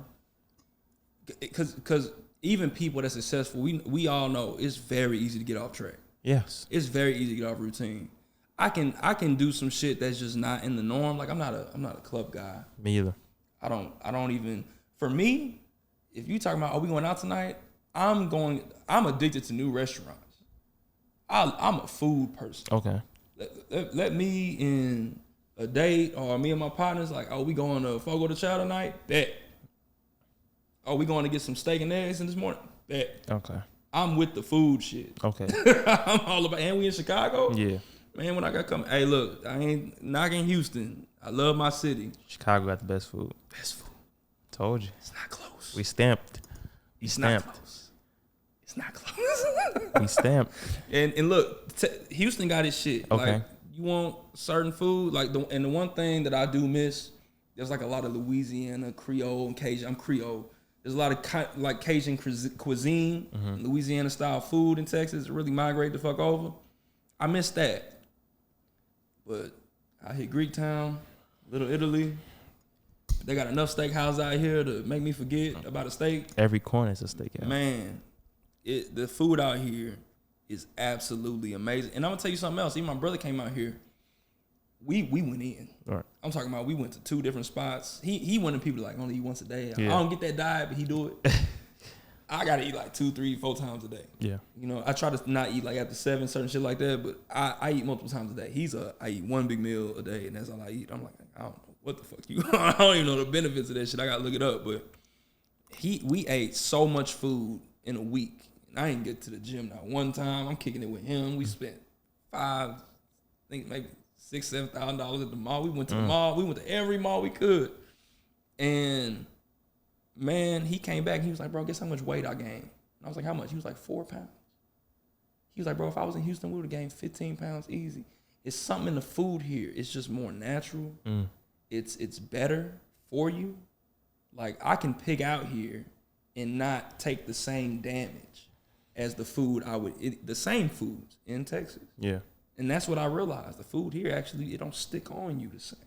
because even people that's successful, we all know it's very easy to get off track. Yes. It's very easy to get off routine. I can do some shit that's just not in the norm. Like I'm not a club guy. Me either. I don't even, for me, if you talking about, we going out tonight? I'm addicted to new restaurants. I'm a food person. Okay. Let me in a date or me and my partners like, we going to Fogo de Chao tonight? Bet. We going to get some steak and eggs in this morning? Bet. Okay. I'm with the food shit. Okay. I'm all about, and we in Chicago? Yeah. Man, when I got coming, hey, look, I ain't knocking Houston. I love my city. Chicago got the best food. Best food. Told you. It's not close. We stamped. It's not close. It's not close. We stamped. And look, Houston got his shit. Okay. Like, you want certain food, and the one thing that I do miss, there's like a lot of Louisiana Creole and Cajun. I'm Creole. There's a lot of Cajun cuisine, Louisiana style food in Texas. Really migrate the fuck over. I miss that. But I hit Greektown, Little Italy. They got enough steakhouses out here to make me forget about a steak. Every corner is a steakhouse. Man, the food out here is absolutely amazing. And I'm gonna tell you something else. Even my brother came out here. We went in. All right. I'm talking about we went to 2 different spots. He one of the people like only eat once a day. Yeah. I don't get that diet, but he do it. I gotta eat like 2, 3, 4 times a day. Yeah. I try to not eat like after 7, certain shit like that, but I eat multiple times a day. I eat 1 big meal a day, and that's all I eat. I'm like, I don't know what the fuck you. I don't even know the benefits of that shit. I gotta look it up. But we ate so much food in a week, and I didn't get to the gym not one time. I'm kicking it with him. We spent I think maybe $6,000-$7,000 at the mall. We went to the mall. We went to every mall we could, and man, he came back and he was like, bro, guess how much weight I gained? And I was like, how much? He was like, 4 pounds. He was like, bro, if I was in Houston, we would have gained 15 pounds easy. It's something in the food here. It's just more natural. It's better for you. Like, I can pig out here and not take the same damage as the food the same foods in Texas. Yeah. And that's what I realized. The food here, actually, it don't stick on you the same.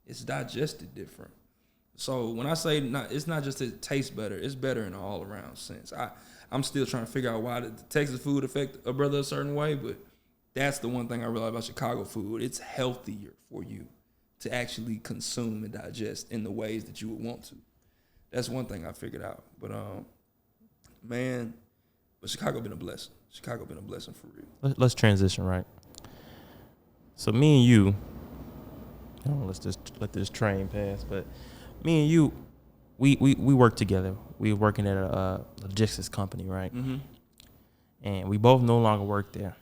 It's digested different. So when I say it's not just that it tastes better, it's better in an all-around sense. I'm still trying to figure out why the Texas food affect a brother a certain way, but that's the one thing I realized about Chicago food. It's healthier for you to actually consume and digest in the ways that you would want to. That's one thing I figured out. But man, but Chicago been a blessing. Chicago been a blessing for real. Let's transition, right? So me and you, let's just let this train pass, but me and you, we work together. We were working at a logistics company, right? Mm-hmm. And we both no longer work there.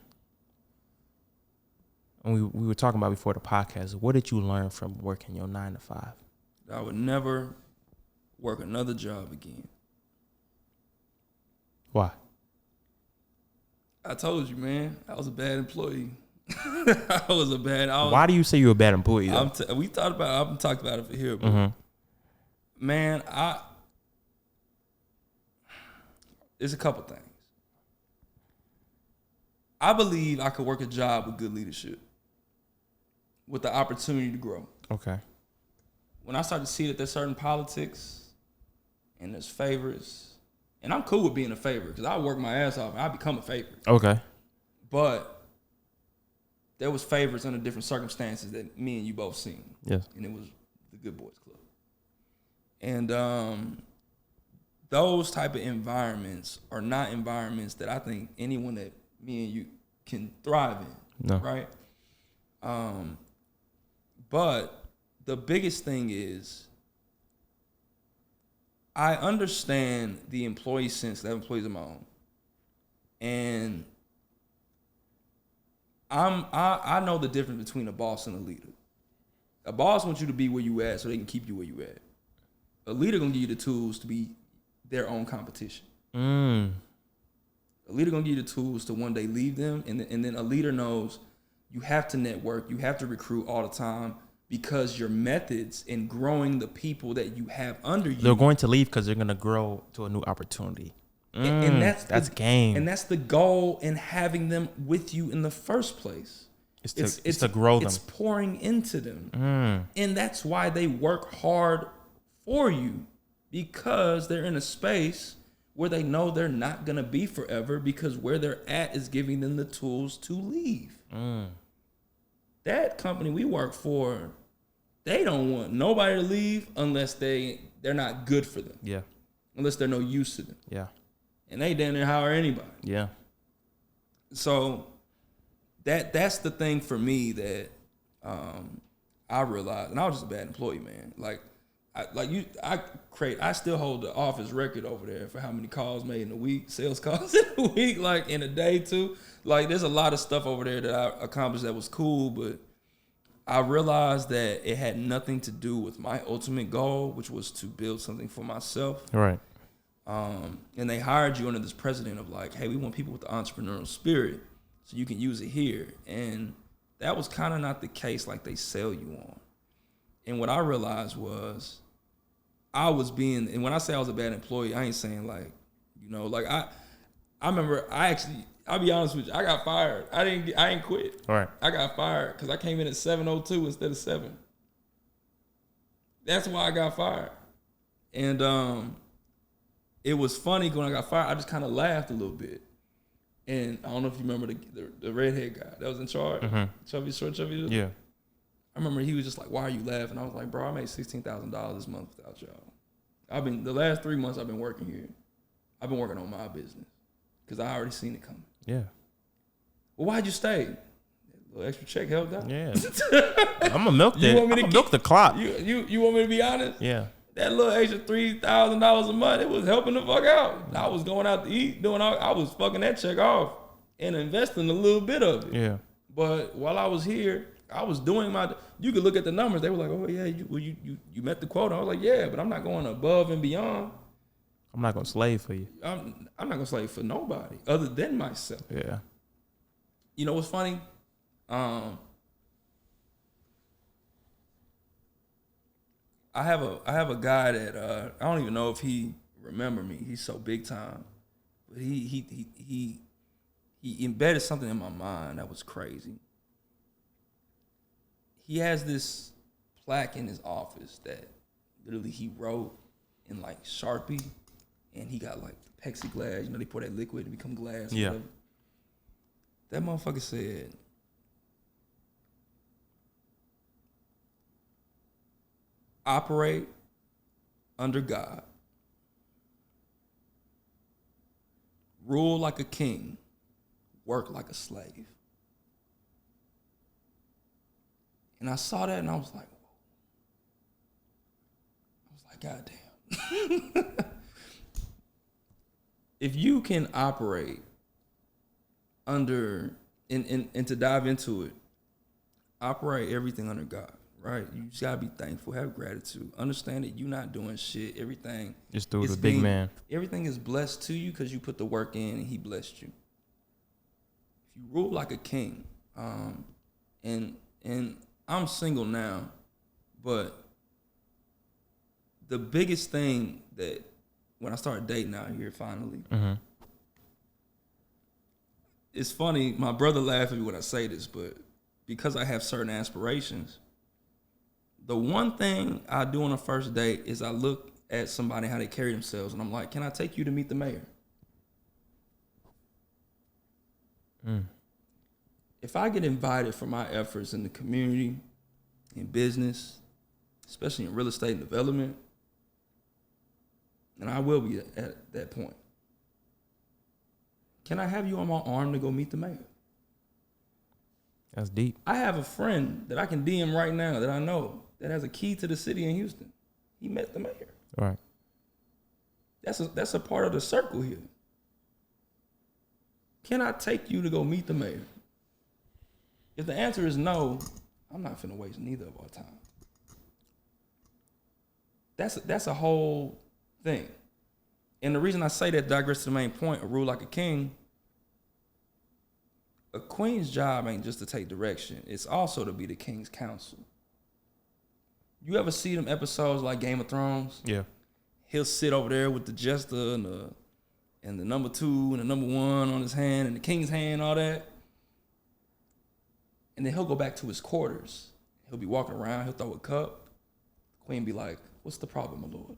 And we were talking about before the podcast, what did you learn from working your 9 to 5? I would never work another job again. Why? I told you, man. I was a bad employee. I was a bad. Why do you say you're a bad employee? Though? We talked about. I've talked about it for here, but man, there's a couple things. I believe I could work a job with good leadership, with the opportunity to grow. Okay. When I started to see that there's certain politics and there's favorites, and I'm cool with being a favorite because I work my ass off and I become a favorite. Okay. But there was favorites under different circumstances that me and you both seen. Yes. And it was the Good Boys Club. And those type of environments are not environments that I think anyone that me and you can thrive in. No. Right? But the biggest thing is I understand the employee sense, that employees of my own. And I know the difference between a boss and a leader. A boss wants you to be where you at so they can keep you where you at. A leader gonna give you the tools to be their own competition. A leader gonna give you the tools to one day leave them, and then a leader knows you have to network, you have to recruit all the time because your methods in growing the people that you have under you. They're going to leave because they're going to grow to a new opportunity. And that's game. And that's the goal in having them with you in the first place. It's to grow them. It's pouring into them. And that's why they work hard for you, because they're in a space where they know they're not going to be forever, because where they're at is giving them the tools to leave. That company we work for, they don't want nobody to leave unless they're not good for them. Yeah. Unless they're no use to them. Yeah. And they damn near hire anybody. Yeah. So that's the thing for me that I realized, and I was just a bad employee, man. I still hold the office record over there for how many calls made in a week, sales calls in a week, like in a day too. Like there's a lot of stuff over there that I accomplished that was cool, but I realized that it had nothing to do with my ultimate goal, which was to build something for myself. Right. And they hired you under this precedent of like, hey, we want people with the entrepreneurial spirit, so you can use it here. And that was kind of not the case like they sell you on. And what I realized was and when I say I was a bad employee, I ain't saying like, like I remember I'll be honest with you, I got fired. I ain't quit. All right. I got fired because I came in at 7:02 instead of 7. That's why I got fired. And it was funny when I got fired. I just kind of laughed a little bit. And I don't know if you remember the redhead guy that was in charge, chubby. Yeah. I remember he was just like, "Why are you laughing?" I was like, "Bro, I made $16,000 this month without y'all. The last 3 months I've been working here. I've been working on my business because I already seen it coming." Yeah. Well, why'd you stay? A little extra check helped out. Yeah. I'm gonna milk that. I'm gonna milk the clock. You want me to be honest? Yeah. That little extra $3,000 a month, it was helping the fuck out. I was going out to eat, I was fucking that check off and investing a little bit of it. Yeah. But while I was here, I was doing you could look at the numbers. They were like, "Oh yeah, you met the quota." I was like, "Yeah, but I'm not going above and beyond. I'm not gonna slave for you. I'm not gonna slave for nobody other than myself." Yeah. You know what's funny? I have a guy that I don't even know if he remember me. He's so big time, but he embedded something in my mind that was crazy. He has this plaque in his office that literally he wrote in like Sharpie, and he got like plexiglass. They pour that liquid to become glass. Yeah. Whatever. That motherfucker said, "Operate under God. Rule like a king. Work like a slave." And I saw that and I was like, God damn. If you can operate under, and to dive into it, operate everything under God, right? You just gotta be thankful, have gratitude, understand that you're not doing shit. Everything just through the big man. Everything is blessed to you because you put the work in and he blessed you. if you rule like a king, and I'm single now, but the biggest thing that when I started dating out here finally, it's funny, my brother laughs at me when I say this, but because I have certain aspirations, the one thing I do on a first date is I look at somebody, how they carry themselves, and I'm like, can I take you to meet the mayor? If I get invited for my efforts in the community, in business, especially in real estate and development, and I will be at that point, can I have you on my arm to go meet the mayor? That's deep. I have a friend that I can DM right now that I know that has a key to the city in Houston. He met the mayor. All right. That's a part of the circle here. Can I take you to go meet the mayor? If the answer is no, I'm not finna waste neither of our time. That's a whole thing. And the reason I say that, digress to the main point, a rule like a king, a queen's job ain't just to take direction. It's also to be the king's counsel. You ever see them episodes like Game of Thrones? Yeah. He'll sit over there with the jester and the number 2 and the number 1 on his hand and the king's hand, all that. And then he'll go back to his quarters. He'll be walking around, he'll throw a cup. The queen be like, what's the problem, my lord?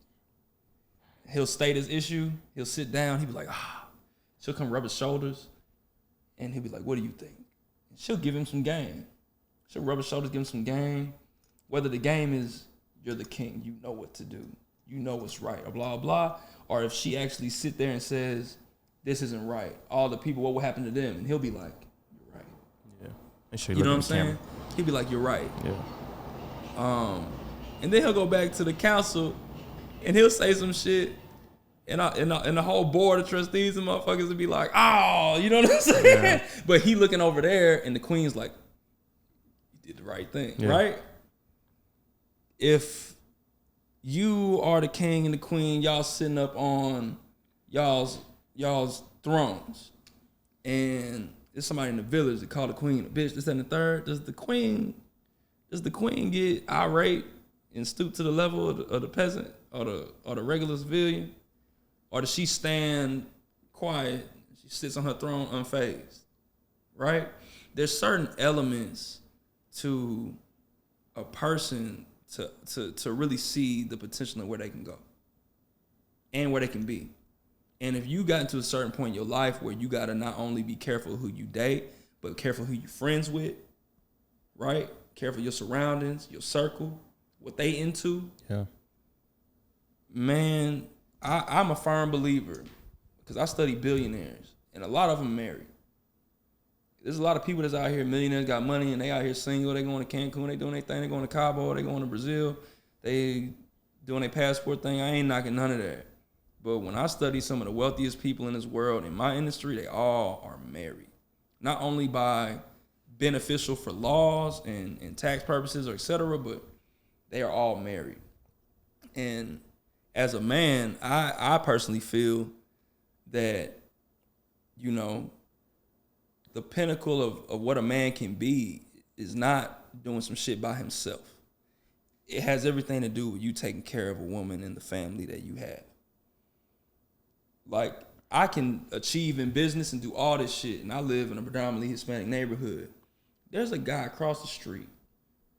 He'll state his issue. He'll sit down. He'll be like, ah. She'll come rub his shoulders. And he'll be like, what do you think? And she'll give him some game. She'll rub his shoulders, give him some game. Whether the game is, you're the king, you know what to do. You know what's right, or blah, blah. Or if she actually sit there and says, this isn't right. All the people, what will happen to them? And he'll be like, you're right. Yeah. Make sure You know what look I'm at the saying? camera. He'll be like, you're right. Yeah. And then he'll go back to the council and he'll say some shit. And the whole board of trustees and motherfuckers will be like, oh, you know what I'm saying? Yeah. But he looking over there and the queen's like, you did the right thing, right? If you are the king and the queen, y'all sitting up on y'all's thrones, and there's somebody in the village that call the queen a bitch, this and the third, does the queen get irate and stoop to the level of the peasant or the regular civilian? Or does she stand quiet? She sits on her throne unfazed, right? There's certain elements to a person to really see the potential of where they can go and where they can be. And if you got to a certain point in your life where you got to not only be careful who you date, but careful who you friends with, right? Careful your surroundings, your circle, what they into. Yeah. Man, I'm a firm believer because I study billionaires and a lot of them married. There's a lot of people that's out here, millionaires, got money, and they out here single. They going to Cancun, they doing their thing. They going to Cabo, they going to Brazil. They doing their passport thing. I ain't knocking none of that. But when I study some of the wealthiest people in this world, in my industry, they all are married. Not only by beneficial for laws and tax purposes or et cetera, but they are all married. And as a man, I personally feel that, you know, the pinnacle of what a man can be is not doing some shit by himself. It has everything to do with you taking care of a woman and the family that you have. Like, I can achieve in business and do all this shit, and I live in a predominantly Hispanic neighborhood. There's a guy across the street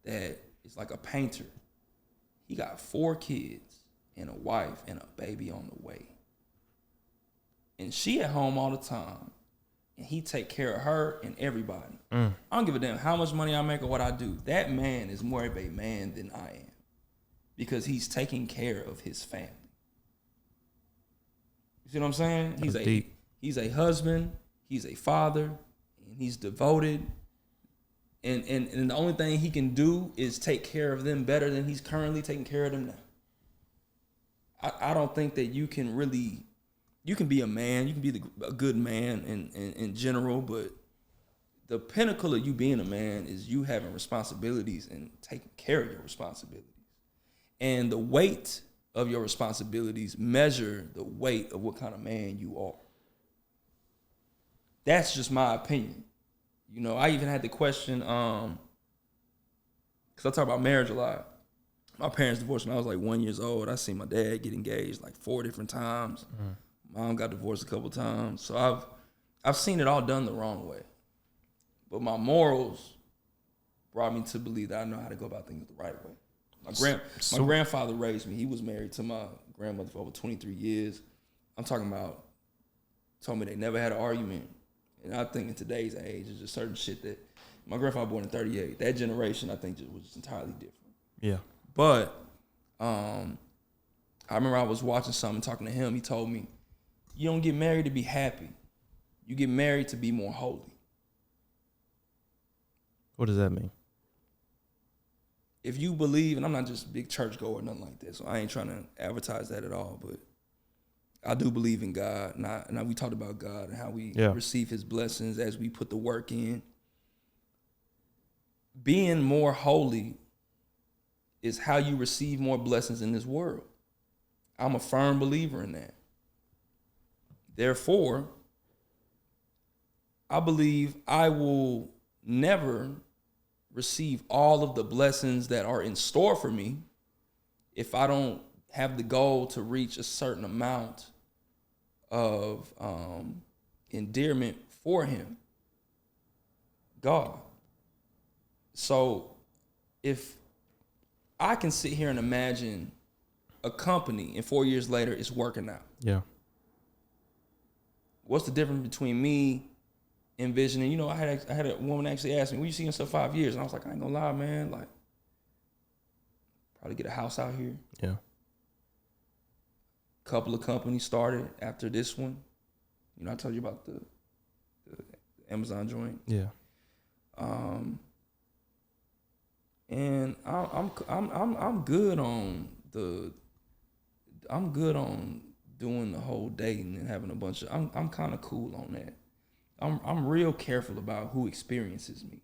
that is like a painter. He got 4 kids and a wife and a baby on the way. And she at home all the time. And he take care of her and everybody. I don't give a damn how much money I make or what I do. That man is more of a man than I am because he's taking care of his family. You see what I'm saying? He's a husband, he's a father, and he's devoted. And the only thing he can do is take care of them better than he's currently taking care of them now. I don't think that you can really... You can be a man, you can be a good man in general, but the pinnacle of you being a man is you having responsibilities and taking care of your responsibilities. And the weight of your responsibilities measure the weight of what kind of man you are. That's just my opinion. You know, I even had to question, because I talk about marriage a lot. My parents divorced when I was like 1 year old. I seen my dad get engaged like 4 different times. Mom got divorced a couple times. So I've seen it all done the wrong way. But my morals brought me to believe that I know how to go about things the right way. My grandfather raised me. He was married to my grandmother for over 23 years. I'm talking about, told me they never had an argument. And I think in today's age, there's just certain shit that, my grandfather born in 38. That generation, I think, just was entirely different. Yeah. But I remember I was watching something, talking to him. He told me, you don't get married to be happy. You get married to be more holy. What does that mean? If you believe, and I'm not just a big church goer or nothing like that, so I ain't trying to advertise that at all, but I do believe in God. And we talked about God and how we receive his blessings as we put the work in. Being more holy is how you receive more blessings in this world. I'm a firm believer in that. Therefore, I believe I will never receive all of the blessings that are in store for me if I don't have the goal to reach a certain amount of endearment for him, God. So if I can sit here and imagine a company and 4 years later it's working out. Yeah. What's the difference between me envisioning, you know, I had a woman actually ask me, where you see yourself 5 years? And I was like, I ain't gonna lie, man, like, probably get a house out here. Yeah. Couple of companies started after this one. You know, I told you about the Amazon joint. Yeah. And I'm good on doing the whole dating and having a bunch of, I'm kind of cool on that. I'm real careful about who experiences me.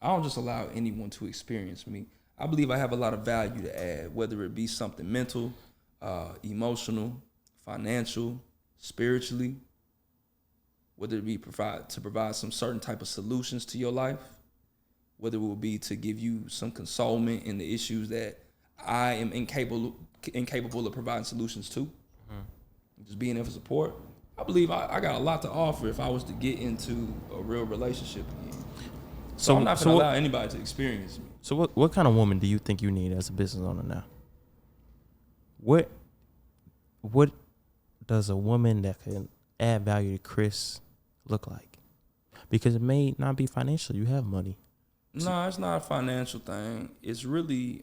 I don't just allow anyone to experience me. I believe I have a lot of value to add, whether it be something mental, emotional, financial, spiritually, whether it be to provide some certain type of solutions to your life, whether it will be to give you some consolement in the issues that I am incapable of providing solutions to. Just being there for support. I believe I got a lot to offer if I was to get into a real relationship again. So I'm not going to allow anybody to experience me. So what kind of woman do you think you need as a business owner now? What does a woman that can add value to Chris look like? Because it may not be financial. You have money. No, it's not a financial thing. It's really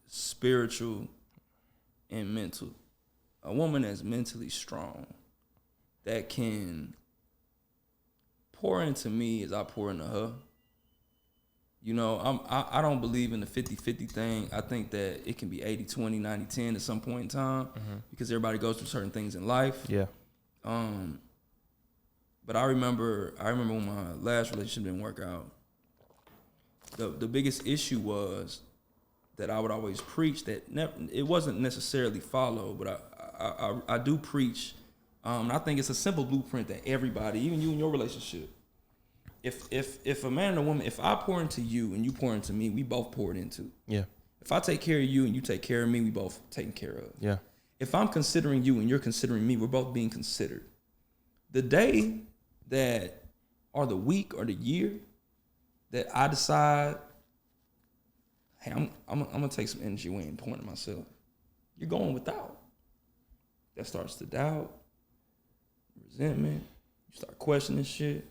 spiritual and mental. A woman that's mentally strong, that can pour into me as I pour into her. You know, I don't believe in the 50-50 thing. I think that it can be 80-20, 90-10 at some point in time, because everybody goes through certain things in life. Yeah. But I remember when my last relationship didn't work out. The biggest issue was that I would always preach that it wasn't necessarily followed, but I do preach. And I think it's a simple blueprint that everybody, even you in your relationship, if a man and a woman, if I pour into you and you pour into me, we both pour it into. Yeah. If I take care of you and you take care of me, we both taken care of. Yeah. If I'm considering you and you're considering me, we're both being considered. The day that, or the week or the year that I decide, hey, I'm gonna take some energy away and point at myself, you're going without. That starts to doubt, resentment. You start questioning shit.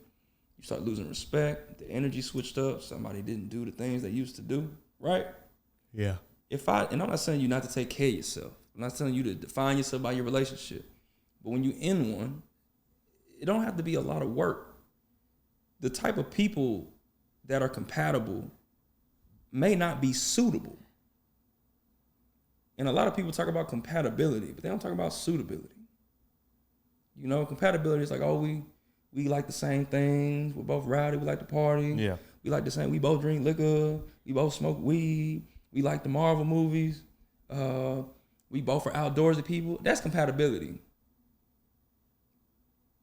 You start losing respect. The energy switched up. Somebody didn't do the things they used to do, right? Yeah. And I'm not telling you not to take care of yourself. I'm not telling you to define yourself by your relationship. But when you in one, it don't have to be a lot of work. The type of people that are compatible may not be suitable. And a lot of people talk about compatibility, but they don't talk about suitability. You know, compatibility is like, oh, we like the same things. We're both rowdy. We like to party. Yeah. We like the same. We both drink liquor. We both smoke weed. We like the Marvel movies. We both are outdoorsy people. That's compatibility.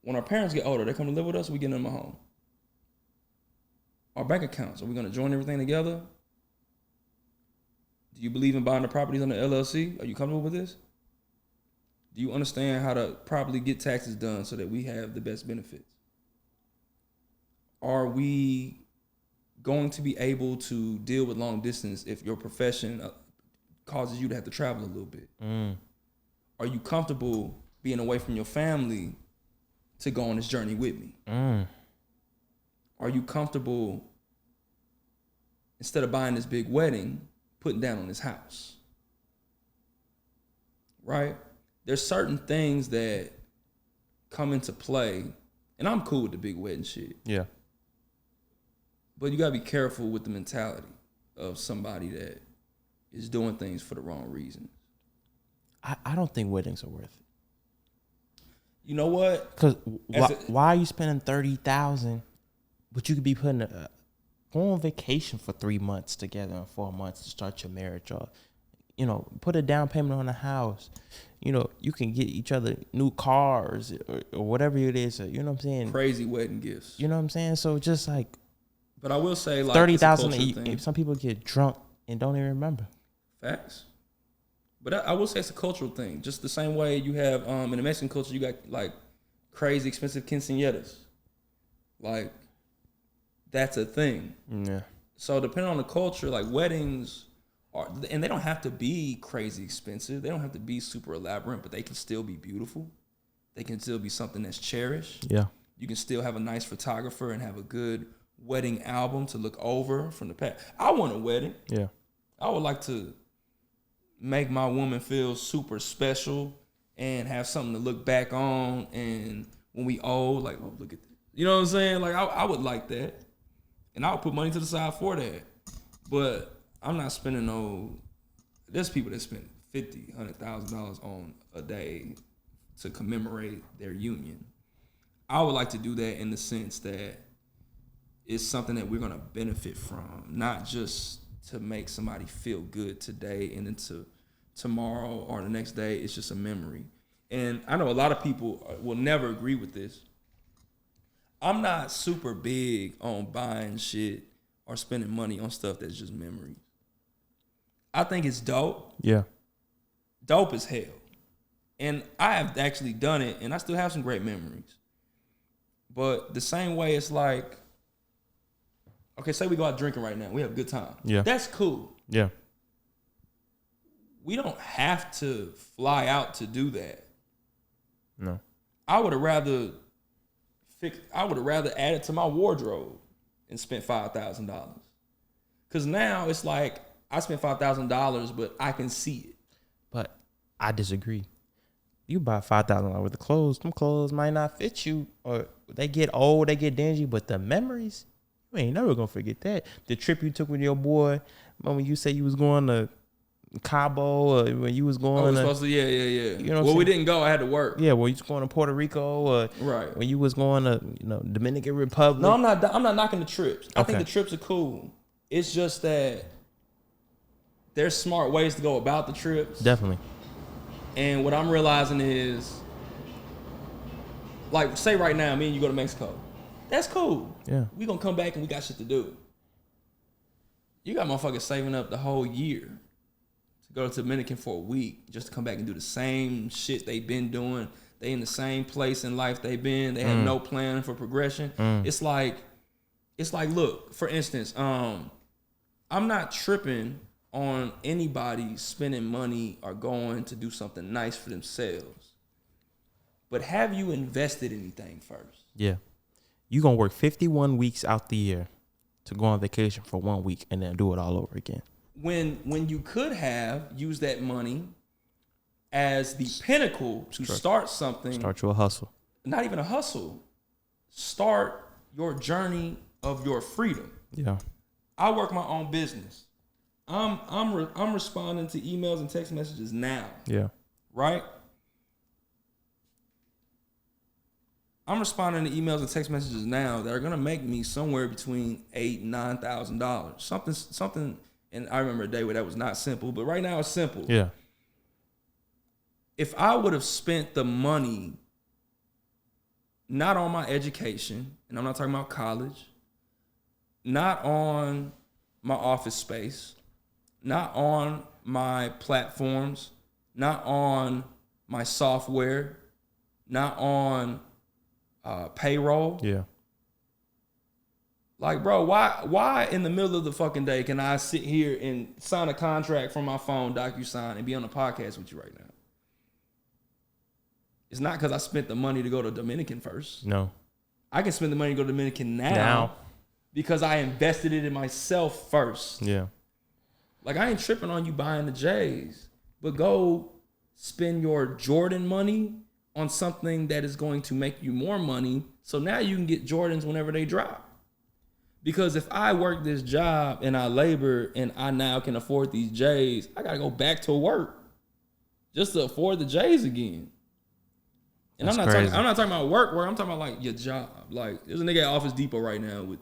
When our parents get older, they come to live with us, we get them a home. Our bank accounts, are we gonna join everything together? Do you believe in buying the properties on the LLC? Are you comfortable with this? Do you understand how to properly get taxes done so that we have the best benefits? Are we going to be able to deal with long distance if your profession causes you to have to travel a little bit? Are you comfortable being away from your family to go on this journey with me? Are you comfortable, instead of buying this big wedding, putting down on this house? Right? There's certain things that come into play, and I'm cool with the big wedding shit. Yeah. But you gotta be careful with the mentality of somebody that is doing things for the wrong reasons. I don't think weddings are worth it. You know what? Because why are you spending $30,000, but you could be putting go on vacation for 3 months together and 4 months to start your marriage, or put a down payment on a house. You can get each other new cars or whatever it is. You know what I'm saying? Crazy wedding gifts. You know what I'm saying? So just like, but I will say, like, $30,000. Some people get drunk and don't even remember. Facts. But I will say it's a cultural thing. Just the same way you have in the Mexican culture, you got like crazy expensive quinceañeras. Like, that's a thing. Yeah. So depending on the culture, like, weddings are, and they don't have to be crazy expensive. They don't have to be super elaborate, but they can still be beautiful. They can still be something that's cherished. Yeah. You can still have a nice photographer and have a good wedding album to look over from the past. I want a wedding. Yeah. I would like to make my woman feel super special and have something to look back on, and when we old, like, oh, look at this. You know what I'm saying? Like, I would like that. And I would put money to the side for that. But I'm not spending there's people that spend $50,000, $100,000 on a day to commemorate their union. I would like to do that in the sense that it's something that we're gonna benefit from, not just to make somebody feel good today and then to tomorrow or the next day. It's just a memory. And I know a lot of people will never agree with this. I'm not super big on buying shit or spending money on stuff that's just memories. I think it's dope. Yeah. Dope as hell. And I have actually done it, and I still have some great memories. But the same way, it's like, okay, say we go out drinking right now. We have a good time. Yeah. That's cool. Yeah. We don't have to fly out to do that. No. I would have rather add it to my wardrobe and spent $5,000. Because now it's like I spent $5,000, but I can see it. But I disagree. You buy $5,000 worth of clothes. Them clothes might not fit you, or they get old, they get dingy. But the memories, you ain't never gonna forget that. The trip you took with your boy, when you said you was going to Cabo, or when you was going yeah. You know, well, we didn't go. I had to work. Yeah, well, you was going to Puerto Rico, or right when you was going to Dominican Republic. No, I'm not knocking the trips. I Okay. think the trips are cool. It's just that there's smart ways to go about the trips. Definitely. And what I'm realizing is, like, say right now, me and you go to Mexico. That's cool. Yeah. We gonna come back and we got shit to do. You got motherfuckers saving up the whole year to go to Dominican for a week just to come back and do the same shit they been doing. They in the same place in life they been. They have no plan for progression. It's like, look, for instance, I'm not tripping on anybody spending money or going to do something nice for themselves. But have you invested anything first? Yeah. You gonna work 51 weeks out the year to go on vacation for 1 week and then do it all over again. When you could have used that money as the pinnacle to start something. Start your hustle. Not even a hustle. Start your journey of your freedom. Yeah. I work my own business. I'm responding to emails and text messages now. Yeah. Right? I'm responding to emails and text messages now that are gonna make me somewhere between $8,000 and $9,000. Something. And I remember a day where that was not simple, but right now it's simple. Yeah. If I would have spent the money not on my education, and I'm not talking about college, not on my office space, not on my platforms, not on my software, not on payroll. Yeah. Like, bro, why in the middle of the fucking day can I sit here and sign a contract from my phone, DocuSign, and be on a podcast with you right now? It's not because I spent the money to go to Dominican first. No. I can spend the money to go to Dominican now because I invested it in myself first. Yeah. Like, I ain't tripping on you buying the J's, but go spend your Jordan money on something that is going to make you more money. So now you can get Jordans whenever they drop. Because if I work this job and I labor and I now can afford these J's, I got to go back to work just to afford the J's again. And I'm not talking about work. I'm talking about like your job. Like, there's a nigga at Office Depot right now with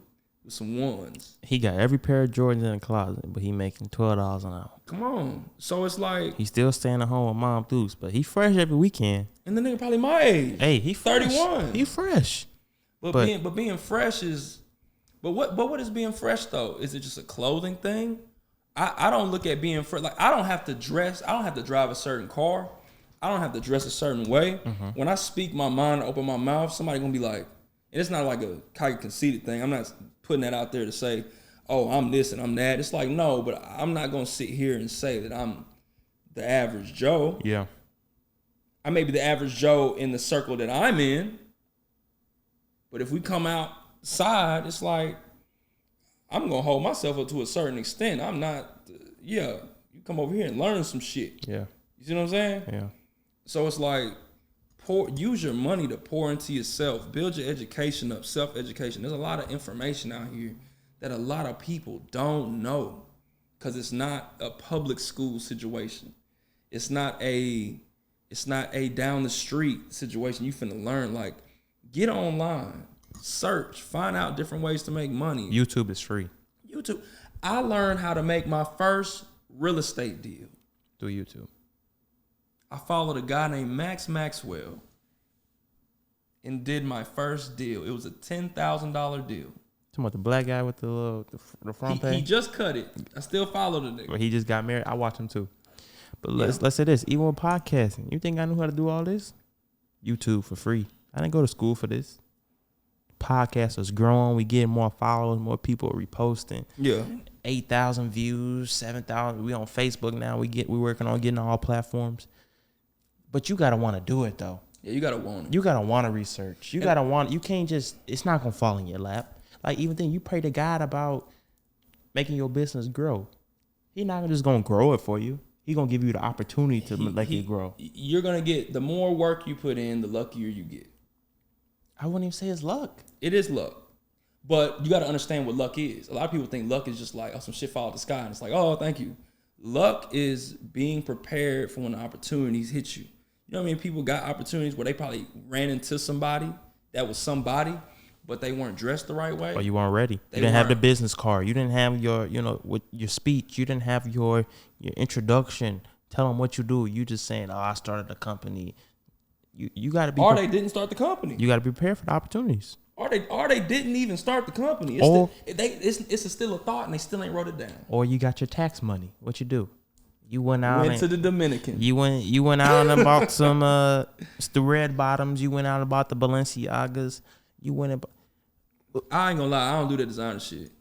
some ones. He got every pair of Jordans in the closet, but he making $12 an hour. Come on. So it's like, He's still staying at home with Mom Dukes, but he fresh every weekend. and the nigga probably my age. Hey, he fresh. 31. He fresh. But being fresh is, but what is being fresh though? Is it just a clothing thing? I don't look at being fresh like I don't have to dress. I don't have to drive a certain car. I don't have to dress a certain way. Mm-hmm. When I speak my mind, open my mouth, somebody gonna be like, and it's not like a kind of conceited thing. I'm not putting that out there to say, oh, I'm this and I'm that. It's like, no, but I'm not gonna sit here and say that I'm the average Joe. Yeah. I may be the average Joe in the circle that I'm in. But if we come outside, it's like, I'm gonna hold myself up to a certain extent. I'm not, you come over here and learn some shit. Yeah. You see what I'm saying? Yeah. So it's like, use your money to pour into yourself. Build your education up, self-education. There's a lot of information out here that a lot of people don't know because it's not a public school situation. It's not a down the street situation. You finna learn. Like, get online, search, find out different ways to make money. YouTube is free. YouTube. I learned how to make my first real estate deal through YouTube. I followed a guy named Max Maxwell and did my first deal. It was a $10,000 deal. Talking about the black guy with the front page? He just cut it. I still follow the nigga. But he just got married. I watch him too. But let's say this. Even with podcasting, you think I knew how to do all this? YouTube for free. I didn't go to school for this. Podcast is growing. We getting more followers, more people reposting. Yeah. 8,000 views, 7,000. We on Facebook now. We working on getting on all platforms. But you gotta want to do it though. Yeah, you gotta want it. You gotta want to research. You gotta want. You can't just. It's not gonna fall in your lap. Like even then, you pray to God about making your business grow. He not just gonna grow it for you. He gonna give you the opportunity to make it grow. You're gonna get the more work you put in, the luckier you get. I wouldn't even say it's luck. It is luck, but you gotta understand what luck is. A lot of people think luck is just like, oh, some shit fall out the sky, and it's like, oh, thank you. Luck is being prepared for when the opportunities hit you. You know what I mean? People got opportunities where they probably ran into somebody that was somebody, but they weren't dressed the right way. Or you weren't ready. They You didn't have the weren't. business card. You didn't have your, with your speech. You didn't have your introduction. Tell them what you do. You just saying, oh, I started a company. You got to be. Or they didn't start the company. You got to be prepared for the opportunities. Or they didn't even start the company. It's still a thought, and they still ain't wrote it down. Or you got your tax money. What you do? You went out. Went to the Dominican. You went out and bought some the red bottoms. You went out and bought the Balenciagas. You went and. I ain't gonna lie, I don't do that designer shit.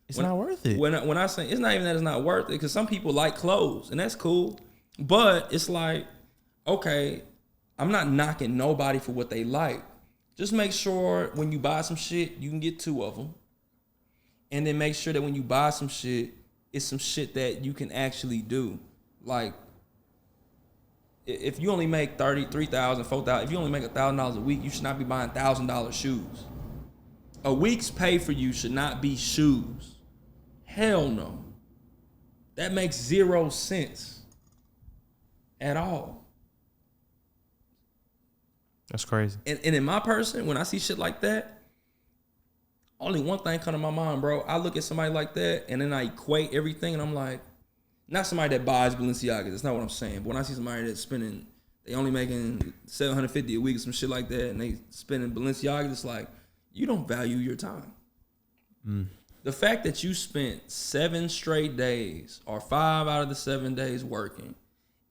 It's not worth it. When I say it's not even that it's not worth it, because some people like clothes and that's cool, but it's like, okay, I'm not knocking nobody for what they like. Just make sure when you buy some shit, you can get 2 of them, and then make sure that when you buy some shit, it's some shit that you can actually do. Like, if you only make $30,000, $3,000, $4,000, if you only make $1,000 a week, you should not be buying $1,000 shoes. A week's pay for you should not be shoes. Hell no. That makes 0 sense at all. That's crazy. And in my person, when I see shit like that, only one thing come to my mind, bro. I look at somebody like that and then I equate everything and I'm like, not somebody that buys Balenciagas. That's not what I'm saying. But when I see somebody that's spending they only making $750 a week or some shit like that, and they spending Balenciaga. It's like, you don't value your time. The fact that you spent 7 straight days or 5 out of the 7 days working,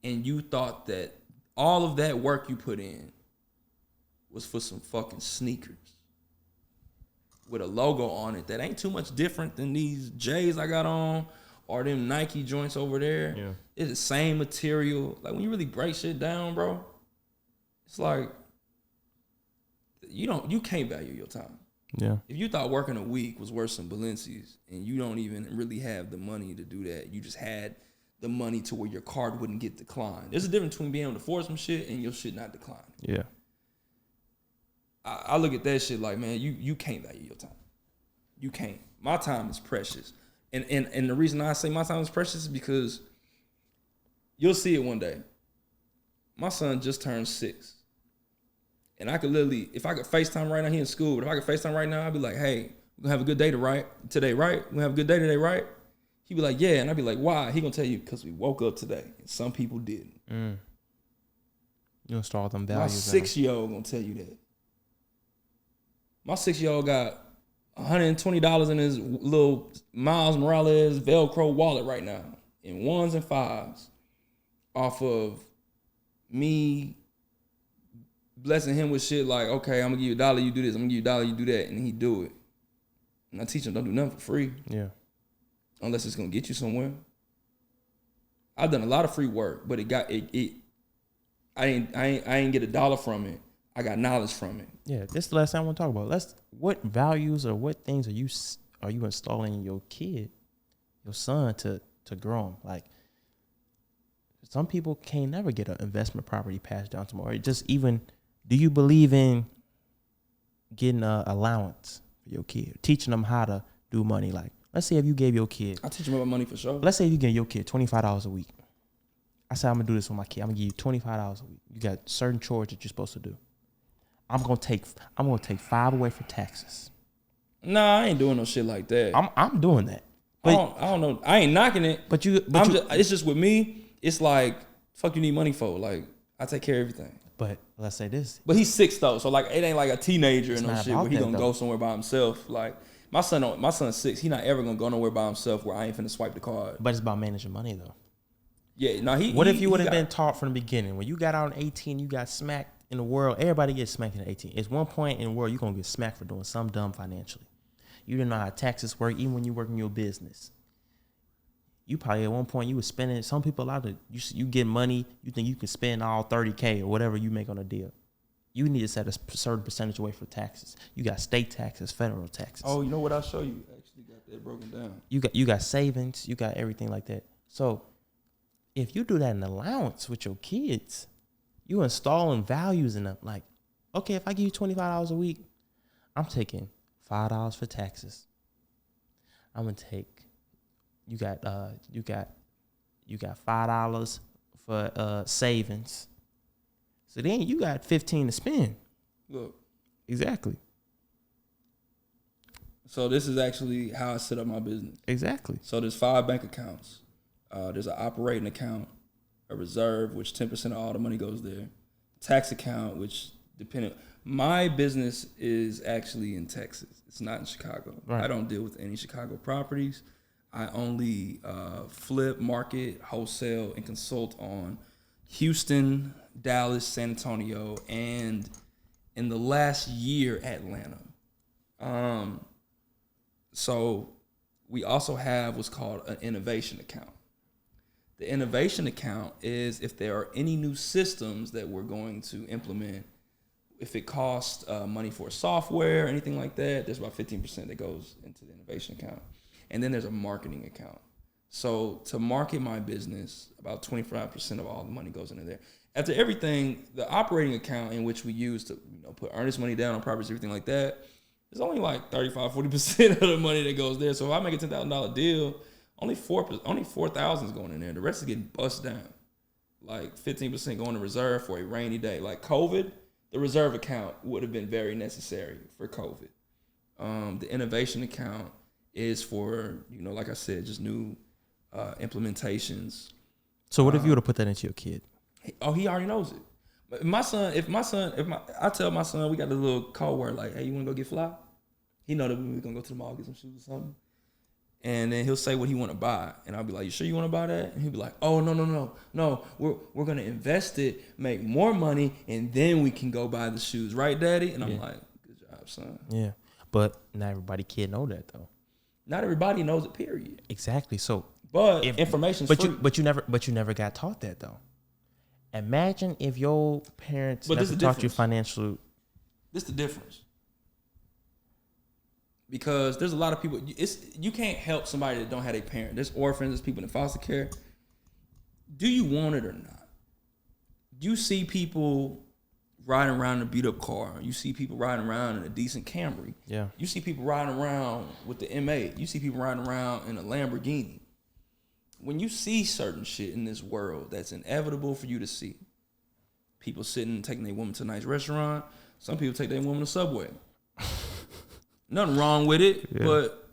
and you thought that all of that work you put in was for some fucking sneakers with a logo on it that ain't too much different than these J's I got on or them Nike joints over there. Yeah. It's the same material. Like, when you really break shit down, bro, it's like you can't value your time. Yeah. If you thought working a week was worth some Balenci's and you don't even really have the money to do that, you just had the money to where your card wouldn't get declined. There's a difference between being able to afford some shit and your shit not decline. Yeah. I look at that shit like, man, you can't value your time. You can't. My time is precious. And the reason I say my time is precious is because you'll see it one day. My son just turned 6. And I could literally, if I could FaceTime right now, he in school, but if I could FaceTime right now, I'd be like, hey, we're gonna have a good day today, right? We're gonna have a good day today, right? He'd be like, yeah. And I'd be like, why? He gonna tell you, because we woke up today. And some people didn't. You install them My values. 6-year-old gonna tell you that. My 6-year-old got $120 in his little Miles Morales Velcro wallet right now, in 1s and 5s, off of me blessing him with shit like, okay, I'm gonna give you $1, you do this. I'm gonna give you $1, you do that, and he do it. And I teach him, don't do nothing for free. Yeah. Unless it's gonna get you somewhere. I've done a lot of free work, but I ain't get $1 from it. I got knowledge from it. Yeah, this is the last thing I want to talk about. What values or what things are you installing in your kid, your son, to grow him? Like, some people can't never get an investment property passed down to them. Or just even, do you believe in getting an allowance for your kid, teaching them how to do money? Like, let's say if you gave your kid, I teach him about money for sure. let's say you give your kid $25 a week. I said, I'm gonna do this with my kid. I'm gonna give you $25 a week. You got certain chores that you're supposed to do. I'm gonna take 5 away for taxes. Nah, I ain't doing no shit like that. I'm doing that. But I don't know. I ain't knocking it. It's just with me. It's like, fuck, you need money for. Like, I take care of everything. But let's say this. But he's 6 though, so like, it ain't like a teenager It's and no not shit about where he that, gonna though. go somewhere by himself. Like, my son's 6. He not ever gonna go nowhere by himself where I ain't finna swipe the card. But it's about managing money though. Yeah, no, What if you would have been taught from the beginning? When you got out in 18, you got smacked in the world. Everybody gets smacked at 18. It's one point in the world you're going to get smacked for doing something dumb financially. You didn't know how taxes work, even when you work in your business. You probably at one point you were spending, some people you get money, you think you can spend all $30K or whatever you make on a deal. You need to set a certain percentage away for taxes. You got state taxes, federal taxes. Oh, you know what? I'll show you. Actually got that broken down. You got savings, you got everything like that. So if you do that in allowance with your kids, you installing values in them. Like, okay, if I give you $25 a week, I'm taking $5 for taxes. I'm gonna take. You got $5 for savings. So then you got $15 to spend. Look. Exactly. So this is actually how I set up my business. Exactly. So there's 5 bank accounts. There's an operating account, a reserve, which 10% of all the money goes there. Tax account, which my business is actually in Texas. It's not in Chicago. Right. I don't deal with any Chicago properties. I only flip, market, wholesale, and consult on Houston, Dallas, San Antonio, and in the last year, Atlanta. So we also have what's called an innovation account. The innovation account is if there are any new systems that we're going to implement, if it costs money for software or anything like that, there's about 15% that goes into the innovation account. And then there's a marketing account. So to market my business, about 25% of all the money goes into there. After everything, the operating account in which we use to put earnest money down on properties, everything like that, there's only like 35-40% of the money that goes there. So if I make a $10,000 deal, only 4,000 is going in there. The rest is getting bust down. Like 15% going to reserve for a rainy day. Like COVID, the reserve account would have been very necessary for COVID. The innovation account is for, like I said, just new implementations. So what if you were to put that into your kid? Oh, he already knows it. If I tell my son we got a little code word like, hey, you want to go get fly? He know that we're gonna go to the mall get some shoes or something. And then he'll say what he want to buy, and I'll be like, "You sure you want to buy that?" And he'll be like, "Oh no, we're gonna invest it, make more money, and then we can go buy the shoes, right, Daddy?" And I'm like, "Good job, son." Yeah, but not everybody can know that though. Not everybody knows it. Period. Exactly. So, but information's free. But you never got taught that though. Imagine if your parents never taught you financial. This is the difference. Because there's a lot of people, you can't help somebody that don't have a parent. There's orphans, there's people in foster care. Do you want it or not? You see people riding around in a beat up car. You see people riding around in a decent Camry. Yeah. You see people riding around with the M8. You see people riding around in a Lamborghini. When you see certain shit in this world that's inevitable for you to see, people sitting taking their woman to a nice restaurant. Some people take their woman to Subway. Nothing wrong with it, but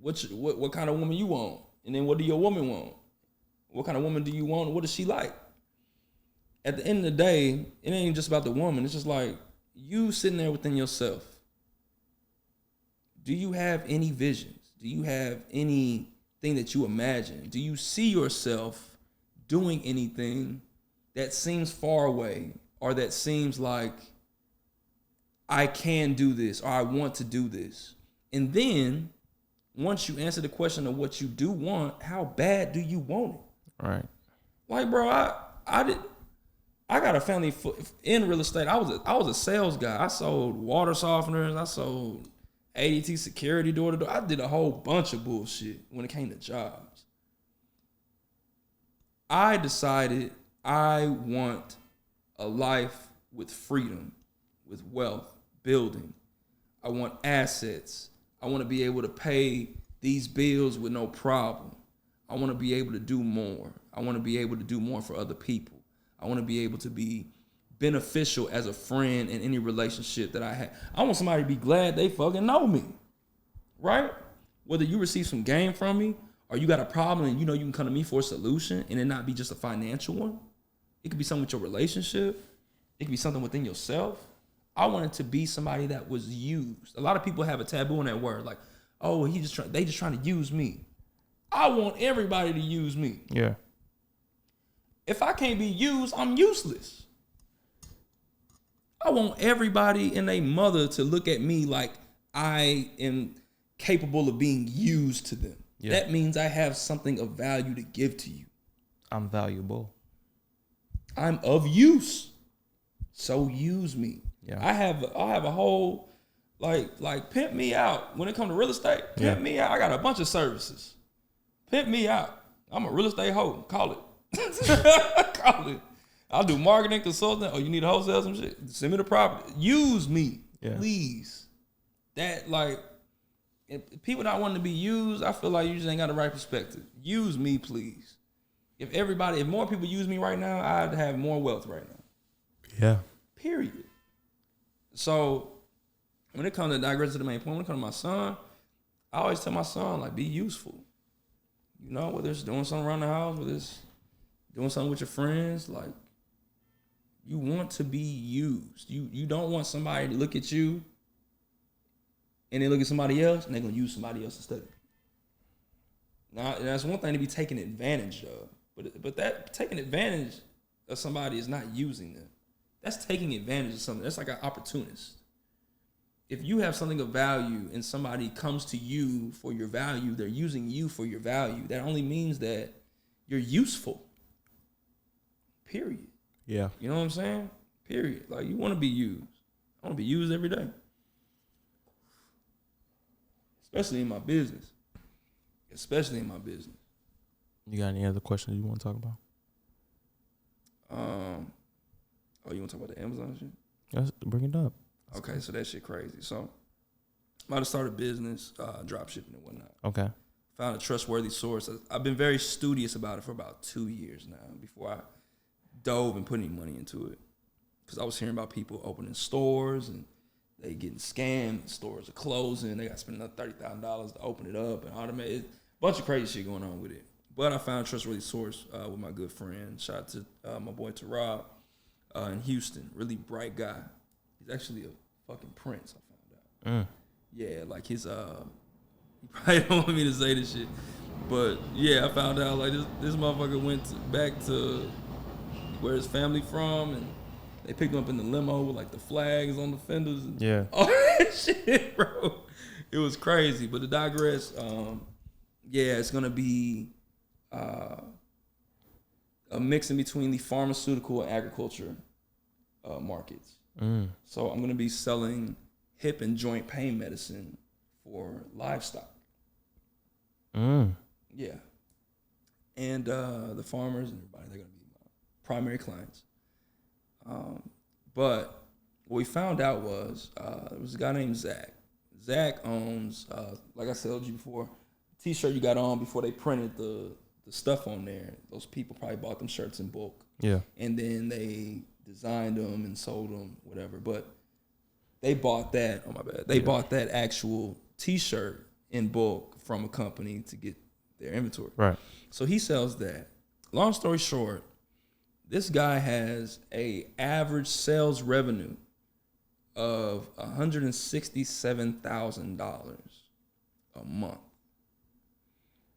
what kind of woman you want? And then what do your woman want? What kind of woman do you want? What does she like? At the end of the day, it ain't just about the woman. It's just like you sitting there within yourself. Do you have any visions? Do you have anything that you imagine? Do you see yourself doing anything that seems far away or that seems like I can do this or I want to do this? And then once you answer the question of what you do want, how bad do you want it? Right. Like, bro, I got a family in real estate. I was a sales guy. I sold water softeners. I sold ADT security door to door. I did a whole bunch of bullshit when it came to jobs. I decided I want a life with freedom, with wealth, building. I want assets. I want to be able to pay these bills with no problem. I want to be able to do more. I want to be able to do more for other people. I want to be able to be beneficial as a friend in any relationship that I have. I want somebody to be glad they fucking know me, right? Whether you receive some gain from me or you got a problem and you know you can come to me for a solution and it not be just a financial one. It could be something with your relationship. It could be something within yourself. I wanted to be somebody that was used. A lot of people have a taboo on that word, like, oh, they just trying to use me. I want everybody to use me. Yeah. If I can't be used, I'm useless. I want everybody and their mother to look at me like I am capable of being used to them. Yeah. That means I have something of value to give to you. I'm valuable. I'm of use. So use me. Yeah. I have a whole like pimp me out. When it comes to real estate, pimp me out. I got a bunch of services. Pimp me out. I'm a real estate hoe. Call it. Call it. I'll do marketing, consulting. Oh, you need to wholesale some shit? Send me the property. Use me, please. That like, if people not wanting to be used, I feel like you just ain't got the right perspective. Use me, please. If more people use me right now, I'd have more wealth right now. Yeah. Period. So when it comes to digress to the main point, when it comes to my son, I always tell my son, like, be useful. You know, whether it's doing something around the house, whether it's doing something with your friends, like, you want to be used. You don't want somebody to look at you and then look at somebody else and they're going to use somebody else instead. Now, that's one thing to be taken advantage of. But that taking advantage of somebody is not using them. That's taking advantage of something. That's like an opportunist. If you have something of value and somebody comes to you for your value, they're using you for your value. That only means that you're useful. Period. Yeah. You know what I'm saying? Period. Like, you want to be used. I want to be used every day. Especially in my business. You got any other questions you want to talk about? You want to talk about the Amazon shit? Let's bring it up. Okay, so that shit crazy. So I'm about to start a business, drop shipping and whatnot. Okay. Found a trustworthy source. I've been very studious about it for about 2 years now before I dove and put any money into it. Because I was hearing about people opening stores and they getting scammed, stores are closing, they got to spend another $30,000 to open it up and automate it. Bunch of crazy shit going on with it. But I found a trustworthy source with my good friend. Shout out to my boy Tarab. in Houston. Really bright guy. He's actually a fucking prince, I found out. Yeah, like his he probably don't want me to say this shit. But yeah, I found out like this motherfucker went back to where his family from, and they picked him up in the limo with like the flags on the fenders and all that shit, bro. It was crazy. But to digress, yeah, it's gonna be a mix in between the pharmaceutical and agriculture markets. So I'm gonna be selling hip and joint pain medicine for livestock. Yeah. And the farmers and everybody, they're gonna be my primary clients. But what we found out was there was a guy named Zach. Zach owns, like I told you before, the t-shirt you got on before they printed the stuff on there. Those people probably bought them shirts in bulk. Yeah. And then they designed them and sold them, whatever. But they bought that, oh my bad, they bought that actual t-shirt in bulk from a company to get their inventory. Right. So he sells that. Long story short, this guy has a average sales revenue of $167,000 a month.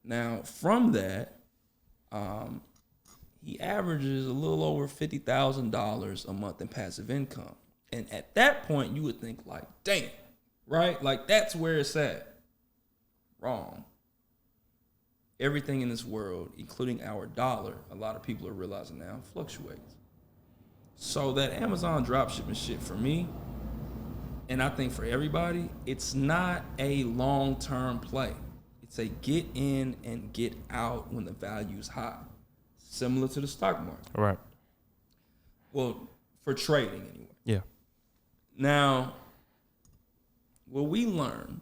Now, from that, he averages a little over $50,000 a month in passive income. And at that point, you would think like, damn, right? Like that's where it's at. Wrong. Everything in this world, including our dollar, a lot of people are realizing now, fluctuates. So that Amazon dropshipping shit for me, and I think for everybody, it's not a long-term play. It's a get in and get out when the value's high. Similar to the stock market. Right. Well, for trading anyway. Yeah. Now, what we learned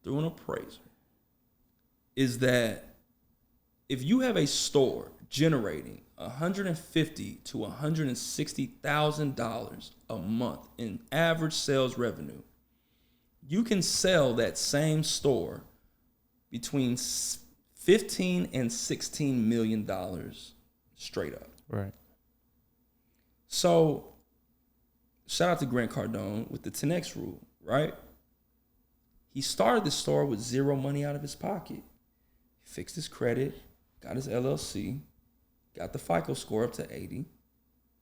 through an appraiser is that if you have a store generating $150,000 to $160,000 a month in average sales revenue, you can sell that same store between $15 and $16 million straight up. Right. So, shout out to Grant Cardone with the 10X rule, right? He started the store with zero money out of his pocket. He fixed his credit, got his LLC, got the FICO score up to 80,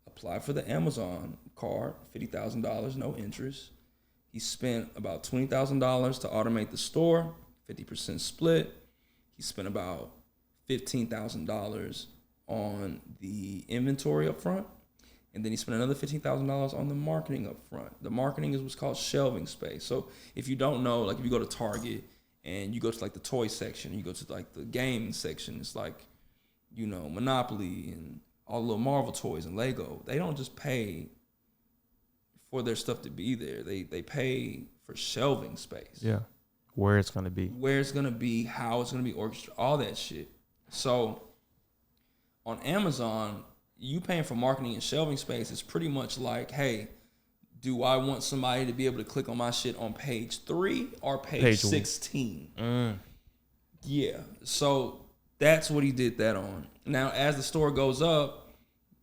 applied for the Amazon card, $50,000, no interest. He spent about $20,000 to automate the store, 50% split. He spent about $15,000 on the inventory up front. And then he spent another $15,000 on the marketing up front. The marketing is what's called shelving space. So if you don't know, like if you go to Target and you go to like the toy section, you go to like the gaming section, it's like, you know, Monopoly and all the little Marvel toys and Lego. They don't just pay for their stuff to be there. They pay for shelving space. Yeah. Where it's going to be. Where it's going to be, how it's going to be orchestrated, all that shit. So on Amazon, you paying for marketing and shelving space is pretty much like, hey, do I want somebody to be able to click on my shit on page 3 or page 16? Yeah. So that's what he did that on. Now, as the store goes up,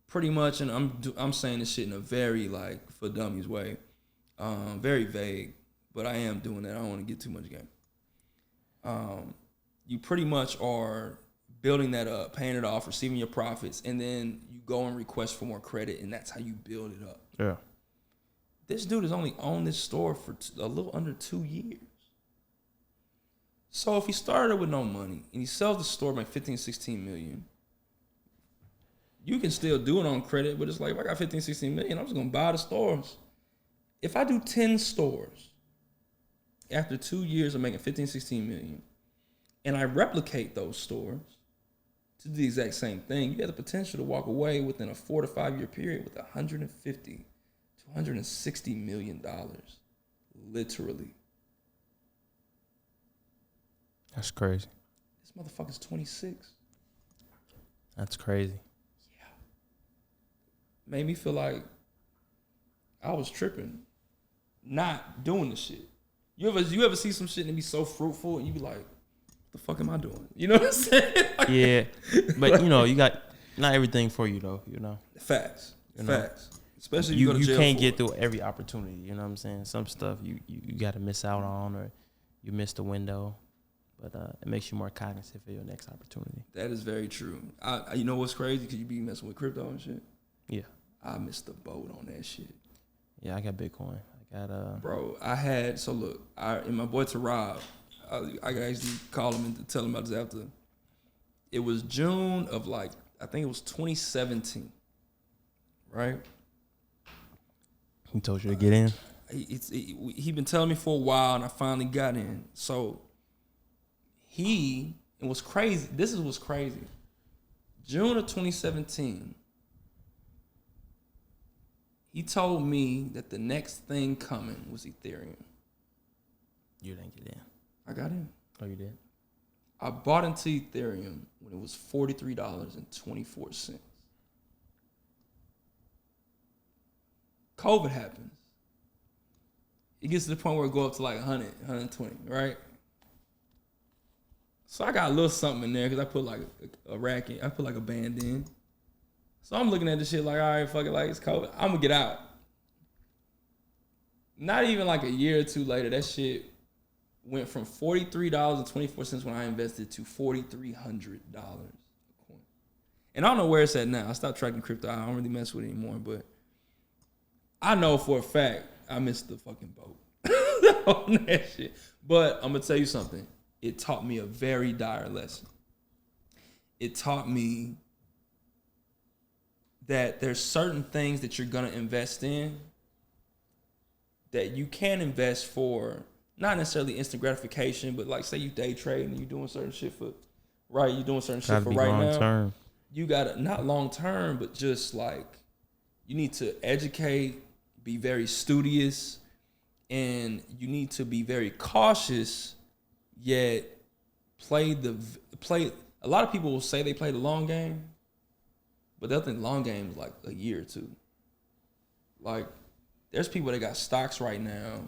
pretty much, and I'm saying this shit in a very like for dummies way, very vague, but I am doing that. I don't want to get too much game. You pretty much are building that up, paying it off, receiving your profits, and then you go and request for more credit, and that's how you build it up. Yeah. This dude has only owned this store for a little under 2 years. So if he started with no money and he sells the store by 15, 16 million, you can still do it on credit, but it's like, if I got 15, 16 million, I'm just going to buy the stores. If I do 10 stores after 2 years of making 15, 16 million, and I replicate those stores to do the exact same thing, you have the potential to walk away within a 4 to 5 year period with $150 to $160 million, literally. That's crazy. This motherfucker's 26. That's crazy. Yeah. Made me feel like I was tripping, not doing the shit. You ever see some shit and be so fruitful and you be like, what the fuck am I doing? You know what I'm saying? Yeah. But, you know, you got not everything for you, though, you know. Facts. You know? Facts. Especially if you go to you jail can't for get it. through every opportunity. You know what I'm saying? Some stuff you got to miss out on, or you miss the window. But it makes you more cognizant for your next opportunity. That is very true. You know what's crazy? Because you be messing with crypto and shit. Yeah. I missed the boat on that shit. Yeah, I got Bitcoin. I got Bro, I had, so look, and my boy Tarab, I can actually call him and tell him about this after. It was June of like, I think it was 2017, right? He told you to get in. He been telling me for a while, and I finally got in. So it was crazy. This is what's crazy. June of 2017, he told me that the next thing coming was Ethereum. You didn't get in. I got in. Oh, you did? I bought into Ethereum when it was $43.24. COVID happens. It gets to the point where it go up to like 100, 120, right? So I got a little something in there because I put like a rack in. I put like a band in. So I'm looking at this shit like, all right, fuck it, like it's COVID. I'm gonna get out. Not even like a year or two later, that shit went from $43.24 when I invested to $4,300 a coin. And I don't know where it's at now. I stopped tracking crypto. I don't really mess with it anymore, but I know for a fact I missed the fucking boat on that shit. But I'm gonna tell you something. It taught me a very dire lesson. It taught me that there's certain things that you're gonna invest in that you can invest for not necessarily instant gratification, but like say you day trade and you doing certain shit for right, you doing certain shit for right now. Term. You gotta not long term, but just like you need to educate, be very studious, and you need to be very cautious. Yet play. A lot of people will say they play the long game, but they'll think long game is like a year or two. Like there's people that got stocks right now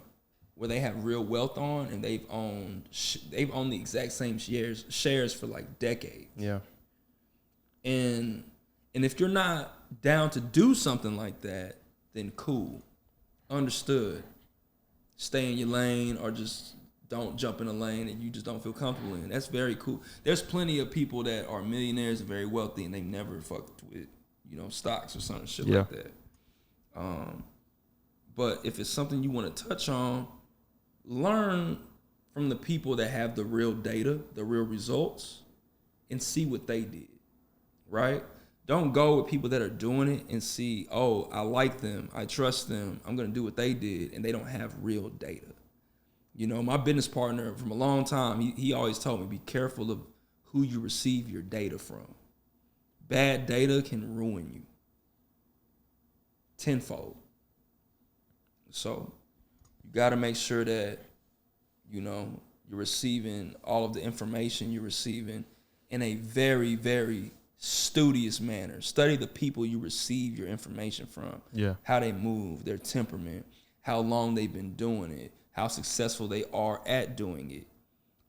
where they have real wealth on, and they've owned the exact same shares for like decades. Yeah. And if you're not down to do something like that, then cool, understood. Stay in your lane, or just don't jump in a lane that you just don't feel comfortable in. That's very cool. There's plenty of people that are millionaires and very wealthy, and they never fucked with, stocks or something shit like that. But if it's something you want to touch on, learn from the people that have the real data, the real results, and see what they did, right? Don't go with people that are doing it and see, oh, I like them, I trust them, I'm going to do what they did, and they don't have real data. My business partner from a long time, he always told me, be careful of who you receive your data from. Bad data can ruin you tenfold. So you got to make sure that, you're receiving all of the information you're receiving in a very, very studious manner. Study the people you receive your information from. Yeah. How they move, their temperament, how long they've been doing it, how successful they are at doing it.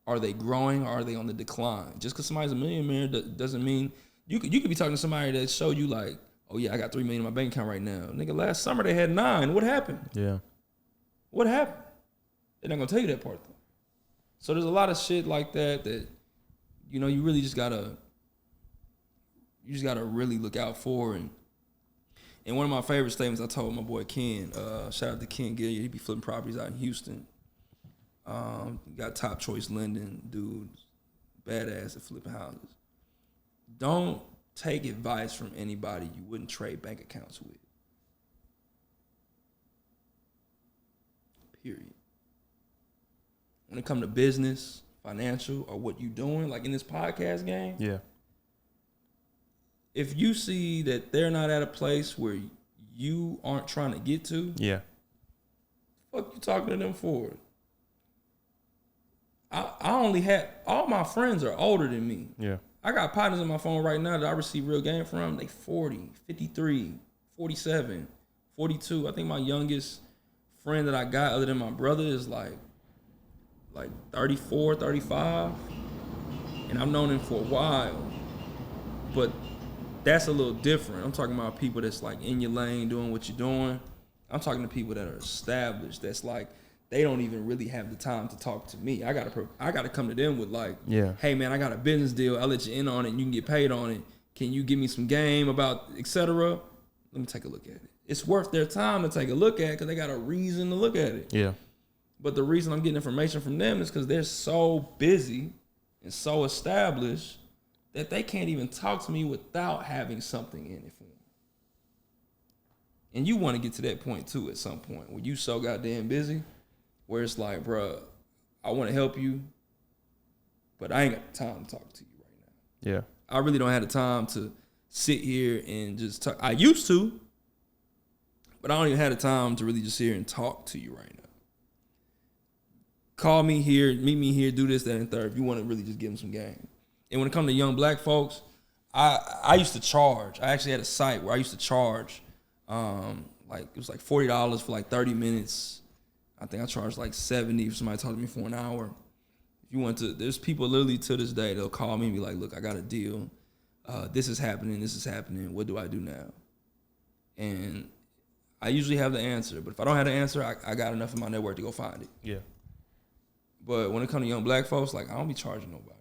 Are they growing, or are they on the decline? Just because somebody's a millionaire doesn't mean you could be talking to somebody that showed you like, oh yeah, I got $3 million in my bank account right now. Nigga, last summer they had 9. What happened? Yeah. What happened? They're not gonna tell you that part though. So there's a lot of shit like that you really just gotta really look out for. And one of my favorite statements I told my boy Ken, shout out to Ken Gilliard, he be flipping properties out in Houston. Got Top Choice Lending, dudes, badass at flipping houses. Don't take advice from anybody you wouldn't trade bank accounts with. Period. When it comes to business, financial, or what you doing, like in this podcast game, Yeah. if you see that they're not at a place where you aren't trying to get to, Yeah. fuck you talking to them for? I only had, all my friends are older than me. Yeah. I got partners on my phone right now that I receive real game from. They 40, 53, 47, 42. I think my youngest friend that I got other than my brother is like 34, 35. And I've known him for a while. But that's a little different. I'm talking about people that's like in your lane doing what you're doing. I'm talking to people that are established. That's like they don't even really have the time to talk to me. I gotta come to them with like, hey man, I got a business deal. I'll let you in on it. And you can get paid on it. Can you give me some game about etc.? Let me take a look at it. It's worth their time to take a look at because they got a reason to look at it. Yeah. But the reason I'm getting information from them is because they're so busy and so established that they can't even talk to me without having something in it for them. And you want to get to that point too at some point where you so goddamn busy where it's like, bruh, I want to help you, but I ain't got the time to talk to you right now. Yeah. I really don't have the time to sit here and just talk. I used to, but I don't even have the time to really just sit here and talk to you right now. Call me here, meet me here, do this, that, and third. If you want to really just give them some game. And when it comes to young black folks, I used to charge. I actually had a site where I used to charge, like it was like $40 for like 30 minutes. I think I charged like $70 if somebody talked to me for an hour. If you want to, there's people literally to this day, they'll call me and be like, look, I got a deal. This is happening. What do I do now? And I usually have the answer. But if I don't have the answer, I got enough in my network to go find it. Yeah. But when it comes to young black folks, like I don't be charging nobody.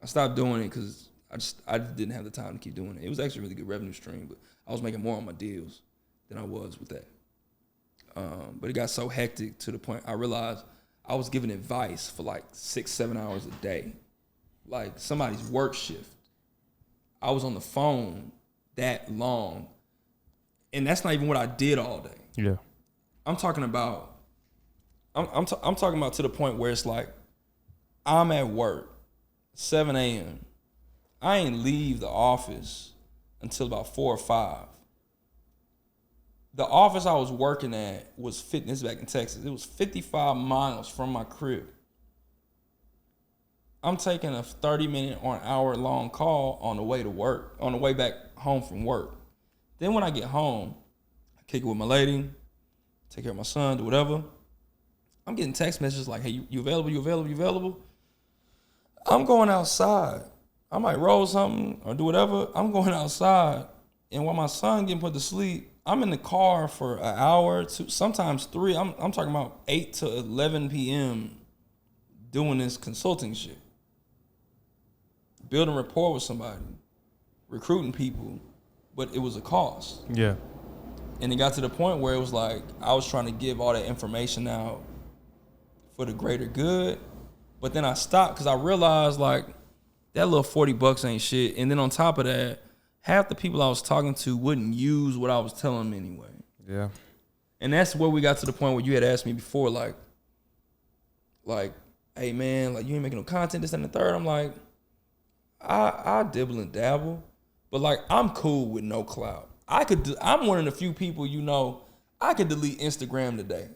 I stopped doing it because I just didn't have the time to keep doing it. It was actually a really good revenue stream, but I was making more on my deals than I was with that. But it got so hectic to the point I realized I was giving advice for like 6-7 hours a day, like somebody's work shift. I was on the phone that long, and that's not even what I did all day. Yeah. I'm talking about. I'm talking about to the point where it's like I'm at work, 7 a.m. I ain't leave the office until about 4 or 5. The office I was working at was this is back in Texas. It was 55 miles from my crib. I'm taking a 30-minute or an hour-long call on the way to work, on the way back home from work. Then when I get home, I kick it with my lady, take care of my son, do whatever. I'm getting text messages like, hey, you available, you available, you available? I'm going outside. I might roll something or do whatever. I'm going outside. And while my son getting put to sleep, I'm in the car for an hour, 2, sometimes 3. I'm talking about 8 to 11 p.m. doing this consulting shit. Building rapport with somebody, recruiting people, but it was a cost. Yeah. And it got to the point where it was like I was trying to give all that information out for the greater good, but then I stopped because I realized like that little $40 ain't shit. And then on top of that, half the people I was talking to wouldn't use what I was telling them anyway. Yeah. And that's where we got to the point where you had asked me before, like, hey man, like you ain't making no content, this and the third. I'm like, I dibble and dabble, but like I'm cool with no clout. I'm one of the few people, I could delete Instagram today,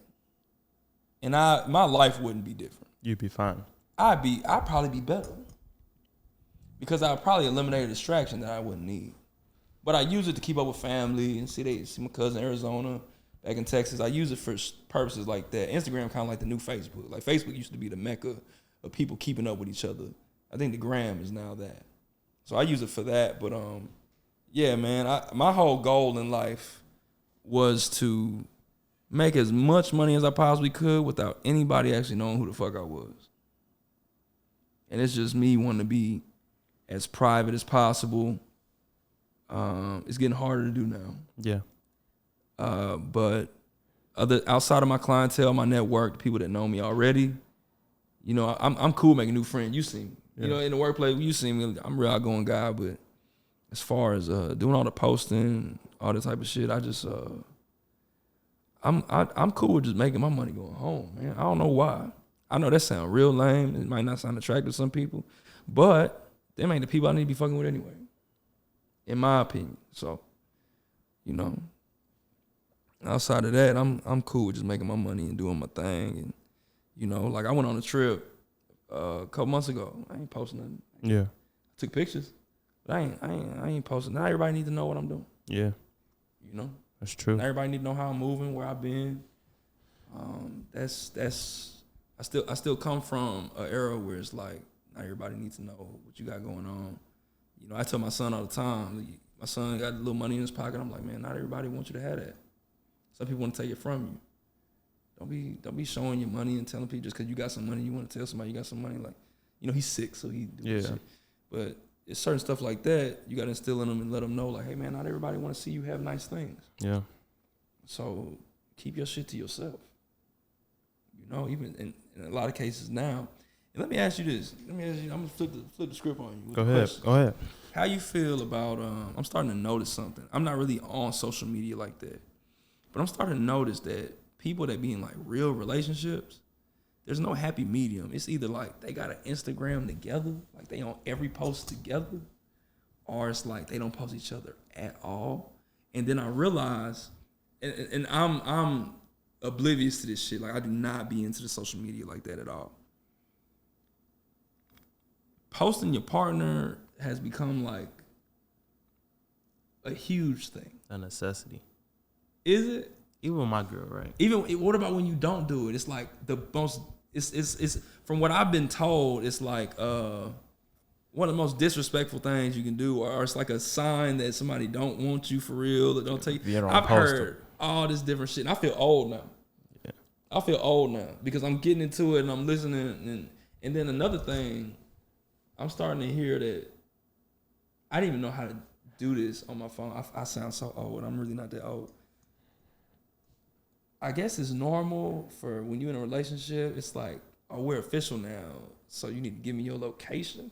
and my life wouldn't be different. You'd be fine. I'd probably be better because I'd probably eliminate a distraction that I wouldn't need. But I use it to keep up with family and see my cousin in Arizona, back in Texas. I use it for purposes like that. Instagram kind of like the new Facebook. Like Facebook used to be the mecca of people keeping up with each other. I think the gram is now that. So I use it for that. But yeah, man, my whole goal in life was to make as much money as I possibly could without anybody actually knowing who the fuck I was. And it's just me wanting to be as private as possible. It's getting harder to do now. Yeah. But outside of my clientele, my network, people that know me already, I'm cool making new friends. You see me. Yeah. In the workplace, you see me. I'm a real outgoing guy, but as far as doing all the posting, all that type of shit, I just I'm cool with just making my money going home, man. I don't know why. I know that sounds real lame. It might not sound attractive to some people, but them ain't the people I need to be fucking with anyway, in my opinion. So, outside of that, I'm cool with just making my money and doing my thing. And like I went on a trip a couple months ago. I ain't posting nothing. Yeah. I took pictures, but I ain't posting. Not everybody need to know what I'm doing. Yeah. That's true. Not everybody need to know how I'm moving, where I've been. I still come from an era where it's like not everybody needs to know what you got going on. You know, I tell my son all the time. My son got a little money in his pocket. I'm like, man, not everybody wants you to have that. Some people want to take it from you. Don't be showing your money and telling people just because you got some money, you want to tell somebody you got some money. Like, you know, he's sick, so he do shit. But it's certain stuff like that you got to instill in them and let them know, like, hey, man, not everybody want to see you have nice things. Yeah. So keep your shit to yourself. You know, even in a lot of cases now. And let me ask you this. I'm gonna flip the script on you. Go ahead. How you feel about? I'm starting to notice something. I'm not really on social media like that, but I'm starting to notice that people that be in like real relationships, there's no happy medium. It's either like they got an Instagram together, like they on every post together, or it's like they don't post each other at all. And then I realize, and I'm oblivious to this shit. Like I do not be into the social media like that at all. Posting your partner has become like a huge thing. A necessity. Is it? Even with my girl, right? What about when you don't do it? It's like the most. It's from what I've been told. It's like one of the most disrespectful things you can do, or it's like a sign that somebody don't want you for real, or don't take. I've heard all this different shit. And I feel old now. Yeah. I feel old now because I'm getting into it and I'm listening, and then another thing. I'm starting to hear that I didn't even know how to do this on my phone. I sound so old. I'm really not that old. I guess it's normal for when you're in a relationship, it's like, oh, we're official now, so you need to give me your location.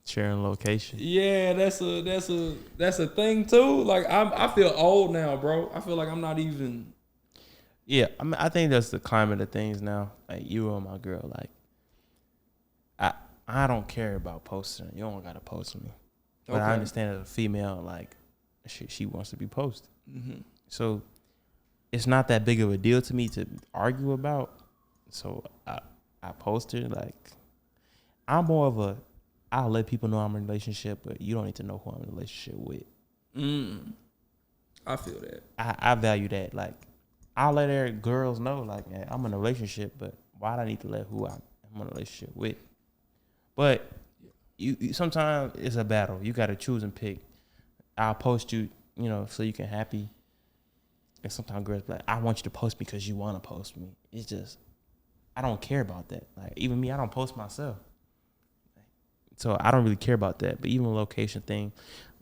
Sharing location. Yeah, that's a thing too. Like I feel old now, bro. I feel like I'm not even. Yeah, I mean, I think that's the climate of things now. Like you and my girl, like I don't care about posting. You don't gotta post me, but I understand as a female, like she wants to be posted. Mm-hmm. So it's not that big of a deal to me to argue about. So I posted. Like I'm more of a I'll let people know I'm in a relationship, but you don't need to know who I'm in a relationship with. I feel that. I value that. Like I'll let their girls know, like, man, I'm in a relationship, but why do I need to let who I'm in a relationship with? But you sometimes it's a battle. You got to choose and pick. I'll post you, you know, so you can happy. And sometimes girls be like, I want you to post me because you want to post me. It's just, I don't care about that. Like even me, I don't post myself. So I don't really care about that. But even a location thing,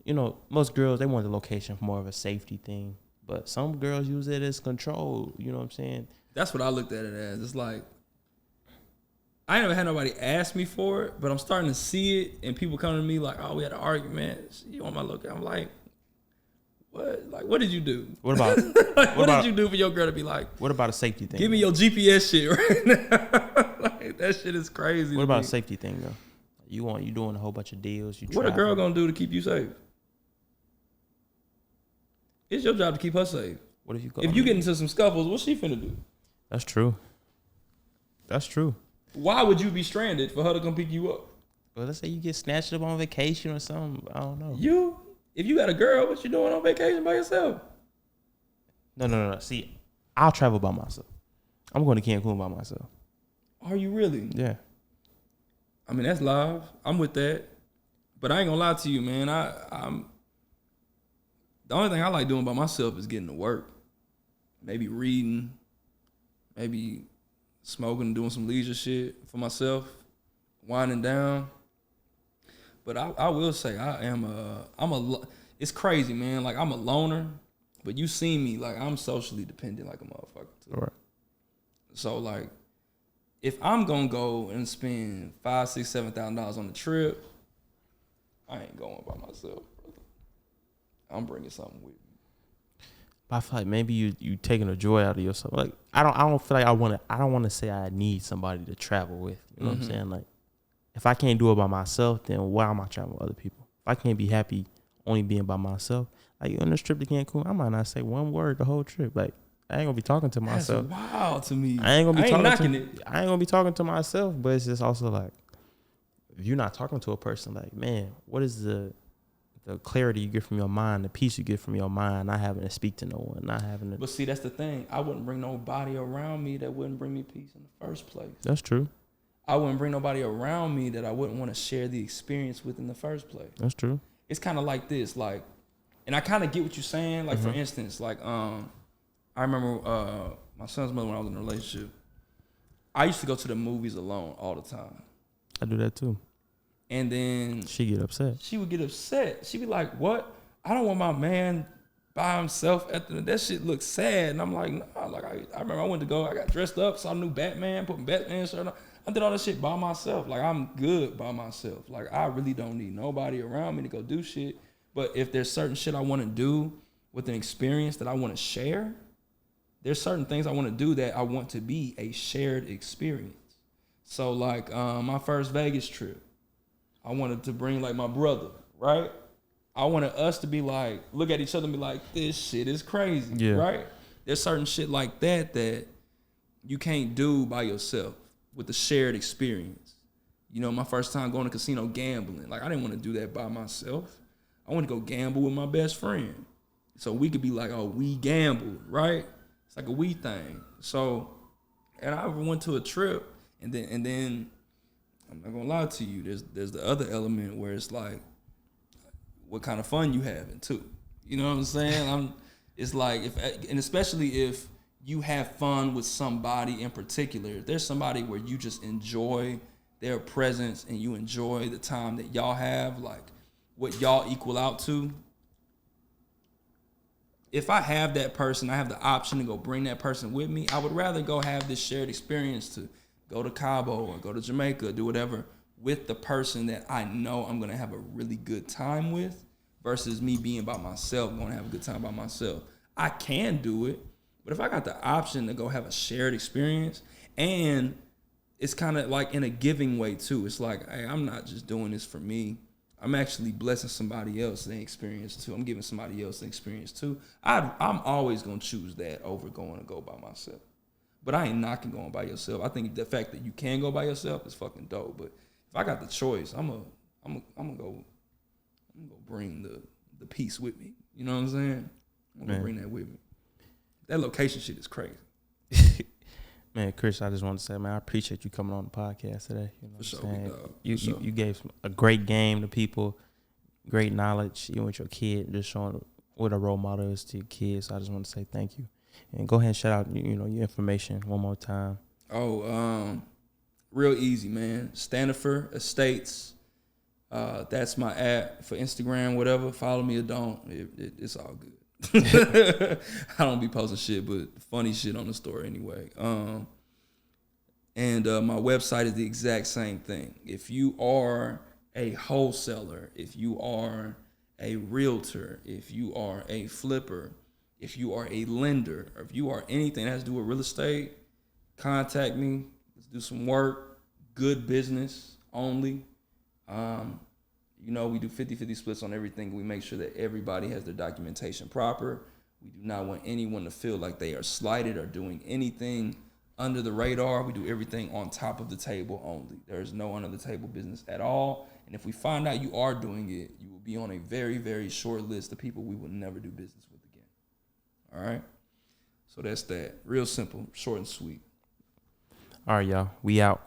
you know, most girls, they want the location for more of a safety thing. But some girls use it as control. You know what I'm saying? That's what I looked at it as. It's like, I ain't never had nobody ask me for it, but I'm starting to see it, and people come to me like, "Oh, we had an argument. You want my location?" I'm like, "What? Like, what did you do? What about like, what did you do for your girl to be like? What about a safety thing? Give me your GPS shit right now. Like, that shit is crazy. What about a safety thing though? You doing a whole bunch of deals? What a girl gonna do to keep you safe? It's your job to keep her safe. What if you get into some scuffles? What's she finna do? That's true. That's true. Why would you be stranded for her to come pick you up? Well, let's say you get snatched up on vacation or something. I don't know. If you got a girl, what you doing on vacation by yourself? No. See, I'll travel by myself. I'm going to Cancun by myself. Are you really? Yeah. I mean, that's live. I'm with that. But I ain't gonna lie to you, man. I'm the only thing I like doing by myself is getting to work. Maybe reading, maybe smoking, doing some leisure shit for myself, winding down. But I will say it's crazy, man. Like I'm a loner, but you see me, like I'm socially dependent like a motherfucker too. All right. So like, if I'm gonna go and spend $5,000, $6,000, $7,000 on the trip, I ain't going by myself, brother. I'm bringing something with me. But I feel like maybe you taking the joy out of yourself. Like I don't feel like I don't want to say I need somebody to travel with. You know what I'm saying? Like if I can't do it by myself, then why am I traveling with other people? If I can't be happy only being by myself, like on this trip to Cancun, I might not say one word the whole trip. Like I ain't gonna be talking to myself. That's wild to me. I ain't knocking it. I ain't gonna be talking to myself, but it's just also like if you're not talking to a person, like man, what is the clarity you get from your mind, the peace you get from your mind, not having to speak to no one, not having to. But see, that's the thing. I wouldn't bring nobody around me that wouldn't bring me peace in the first place. That's true. I wouldn't bring nobody around me that I wouldn't want to share the experience with in the first place. That's true. It's kind of like this, like, and I kind of get what you're saying. Like, for instance, like, I remember my son's mother, when I was in a relationship, I used to go to the movies alone all the time. I do that too. And then She get upset. she would get upset. She'd be like, what? I don't want my man by himself. That shit looks sad. And I'm like, nah. Like, I remember I went to go, I got dressed up, saw a new Batman, put my Batman shirt on. I did all that shit by myself. Like, I'm good by myself. Like, I really don't need nobody around me to go do shit. But if there's certain shit I want to do with an experience that I want to share, there's certain things I want to do that I want to be a shared experience. So, like, my first Vegas trip, I wanted to bring, like, my brother, right? I wanted us to be like, look at each other and be like, this shit is crazy, right? There's certain shit like that you can't do by yourself with the shared experience. You know, my first time going to casino gambling, like, I didn't want to do that by myself. I want to go gamble with my best friend. So we could be like, oh, we gambled, right? It's like a we thing. So, and I went to a trip, and then I'm not gonna lie to you, there's the other element where it's like, what kind of fun you having too. You know what I'm saying? It's like, and especially if you have fun with somebody in particular, if there's somebody where you just enjoy their presence and you enjoy the time that y'all have, like what y'all equal out to. If I have that person, I have the option to go bring that person with me, I would rather go have this shared experience to go to Cabo or go to Jamaica, do whatever, with the person that I know I'm gonna have a really good time with, versus me being by myself, going to have a good time by myself. I can do it, but if I got the option to go have a shared experience, and it's kind of like in a giving way too. It's like, hey, I'm not just doing this for me. I'm actually blessing somebody else their experience too. I'm giving somebody else an experience too. I'm always gonna choose that over going to go by myself. But I ain't knocking going by yourself. I think the fact that you can go by yourself is fucking dope. But if I got the choice, I'm gonna go bring the peace with me. You know what I'm saying? I'm gonna bring that with me. That location shit is crazy. Man, Chris, I just want to say, man, I appreciate you coming on the podcast today. You know what I'm saying? You gave a great game to people, great knowledge, even with your kid, just showing what a role model is to your kids. So I just want to say thank you. And go ahead and shout out, your information one more time. Oh, real easy, man. Standifer Estates. That's my app for Instagram, whatever. Follow me or don't. It's all good. I don't be posting shit, but funny shit on the story anyway. And my website is the exact same thing. If you are a wholesaler, if you are a realtor, if you are a flipper, if you are a lender, or if you are anything that has to do with real estate, contact me. Let's do some work. Good business only. We do 50-50 splits on everything. We make sure that everybody has their documentation proper. We do not want anyone to feel like they are slighted or doing anything under the radar. We do everything on top of the table only. There is no under the table business at all. And if we find out you are doing it, you will be on a very, very short list of people we will never do business with again. All right? So that's that. Real simple, short and sweet. All right, y'all. We out.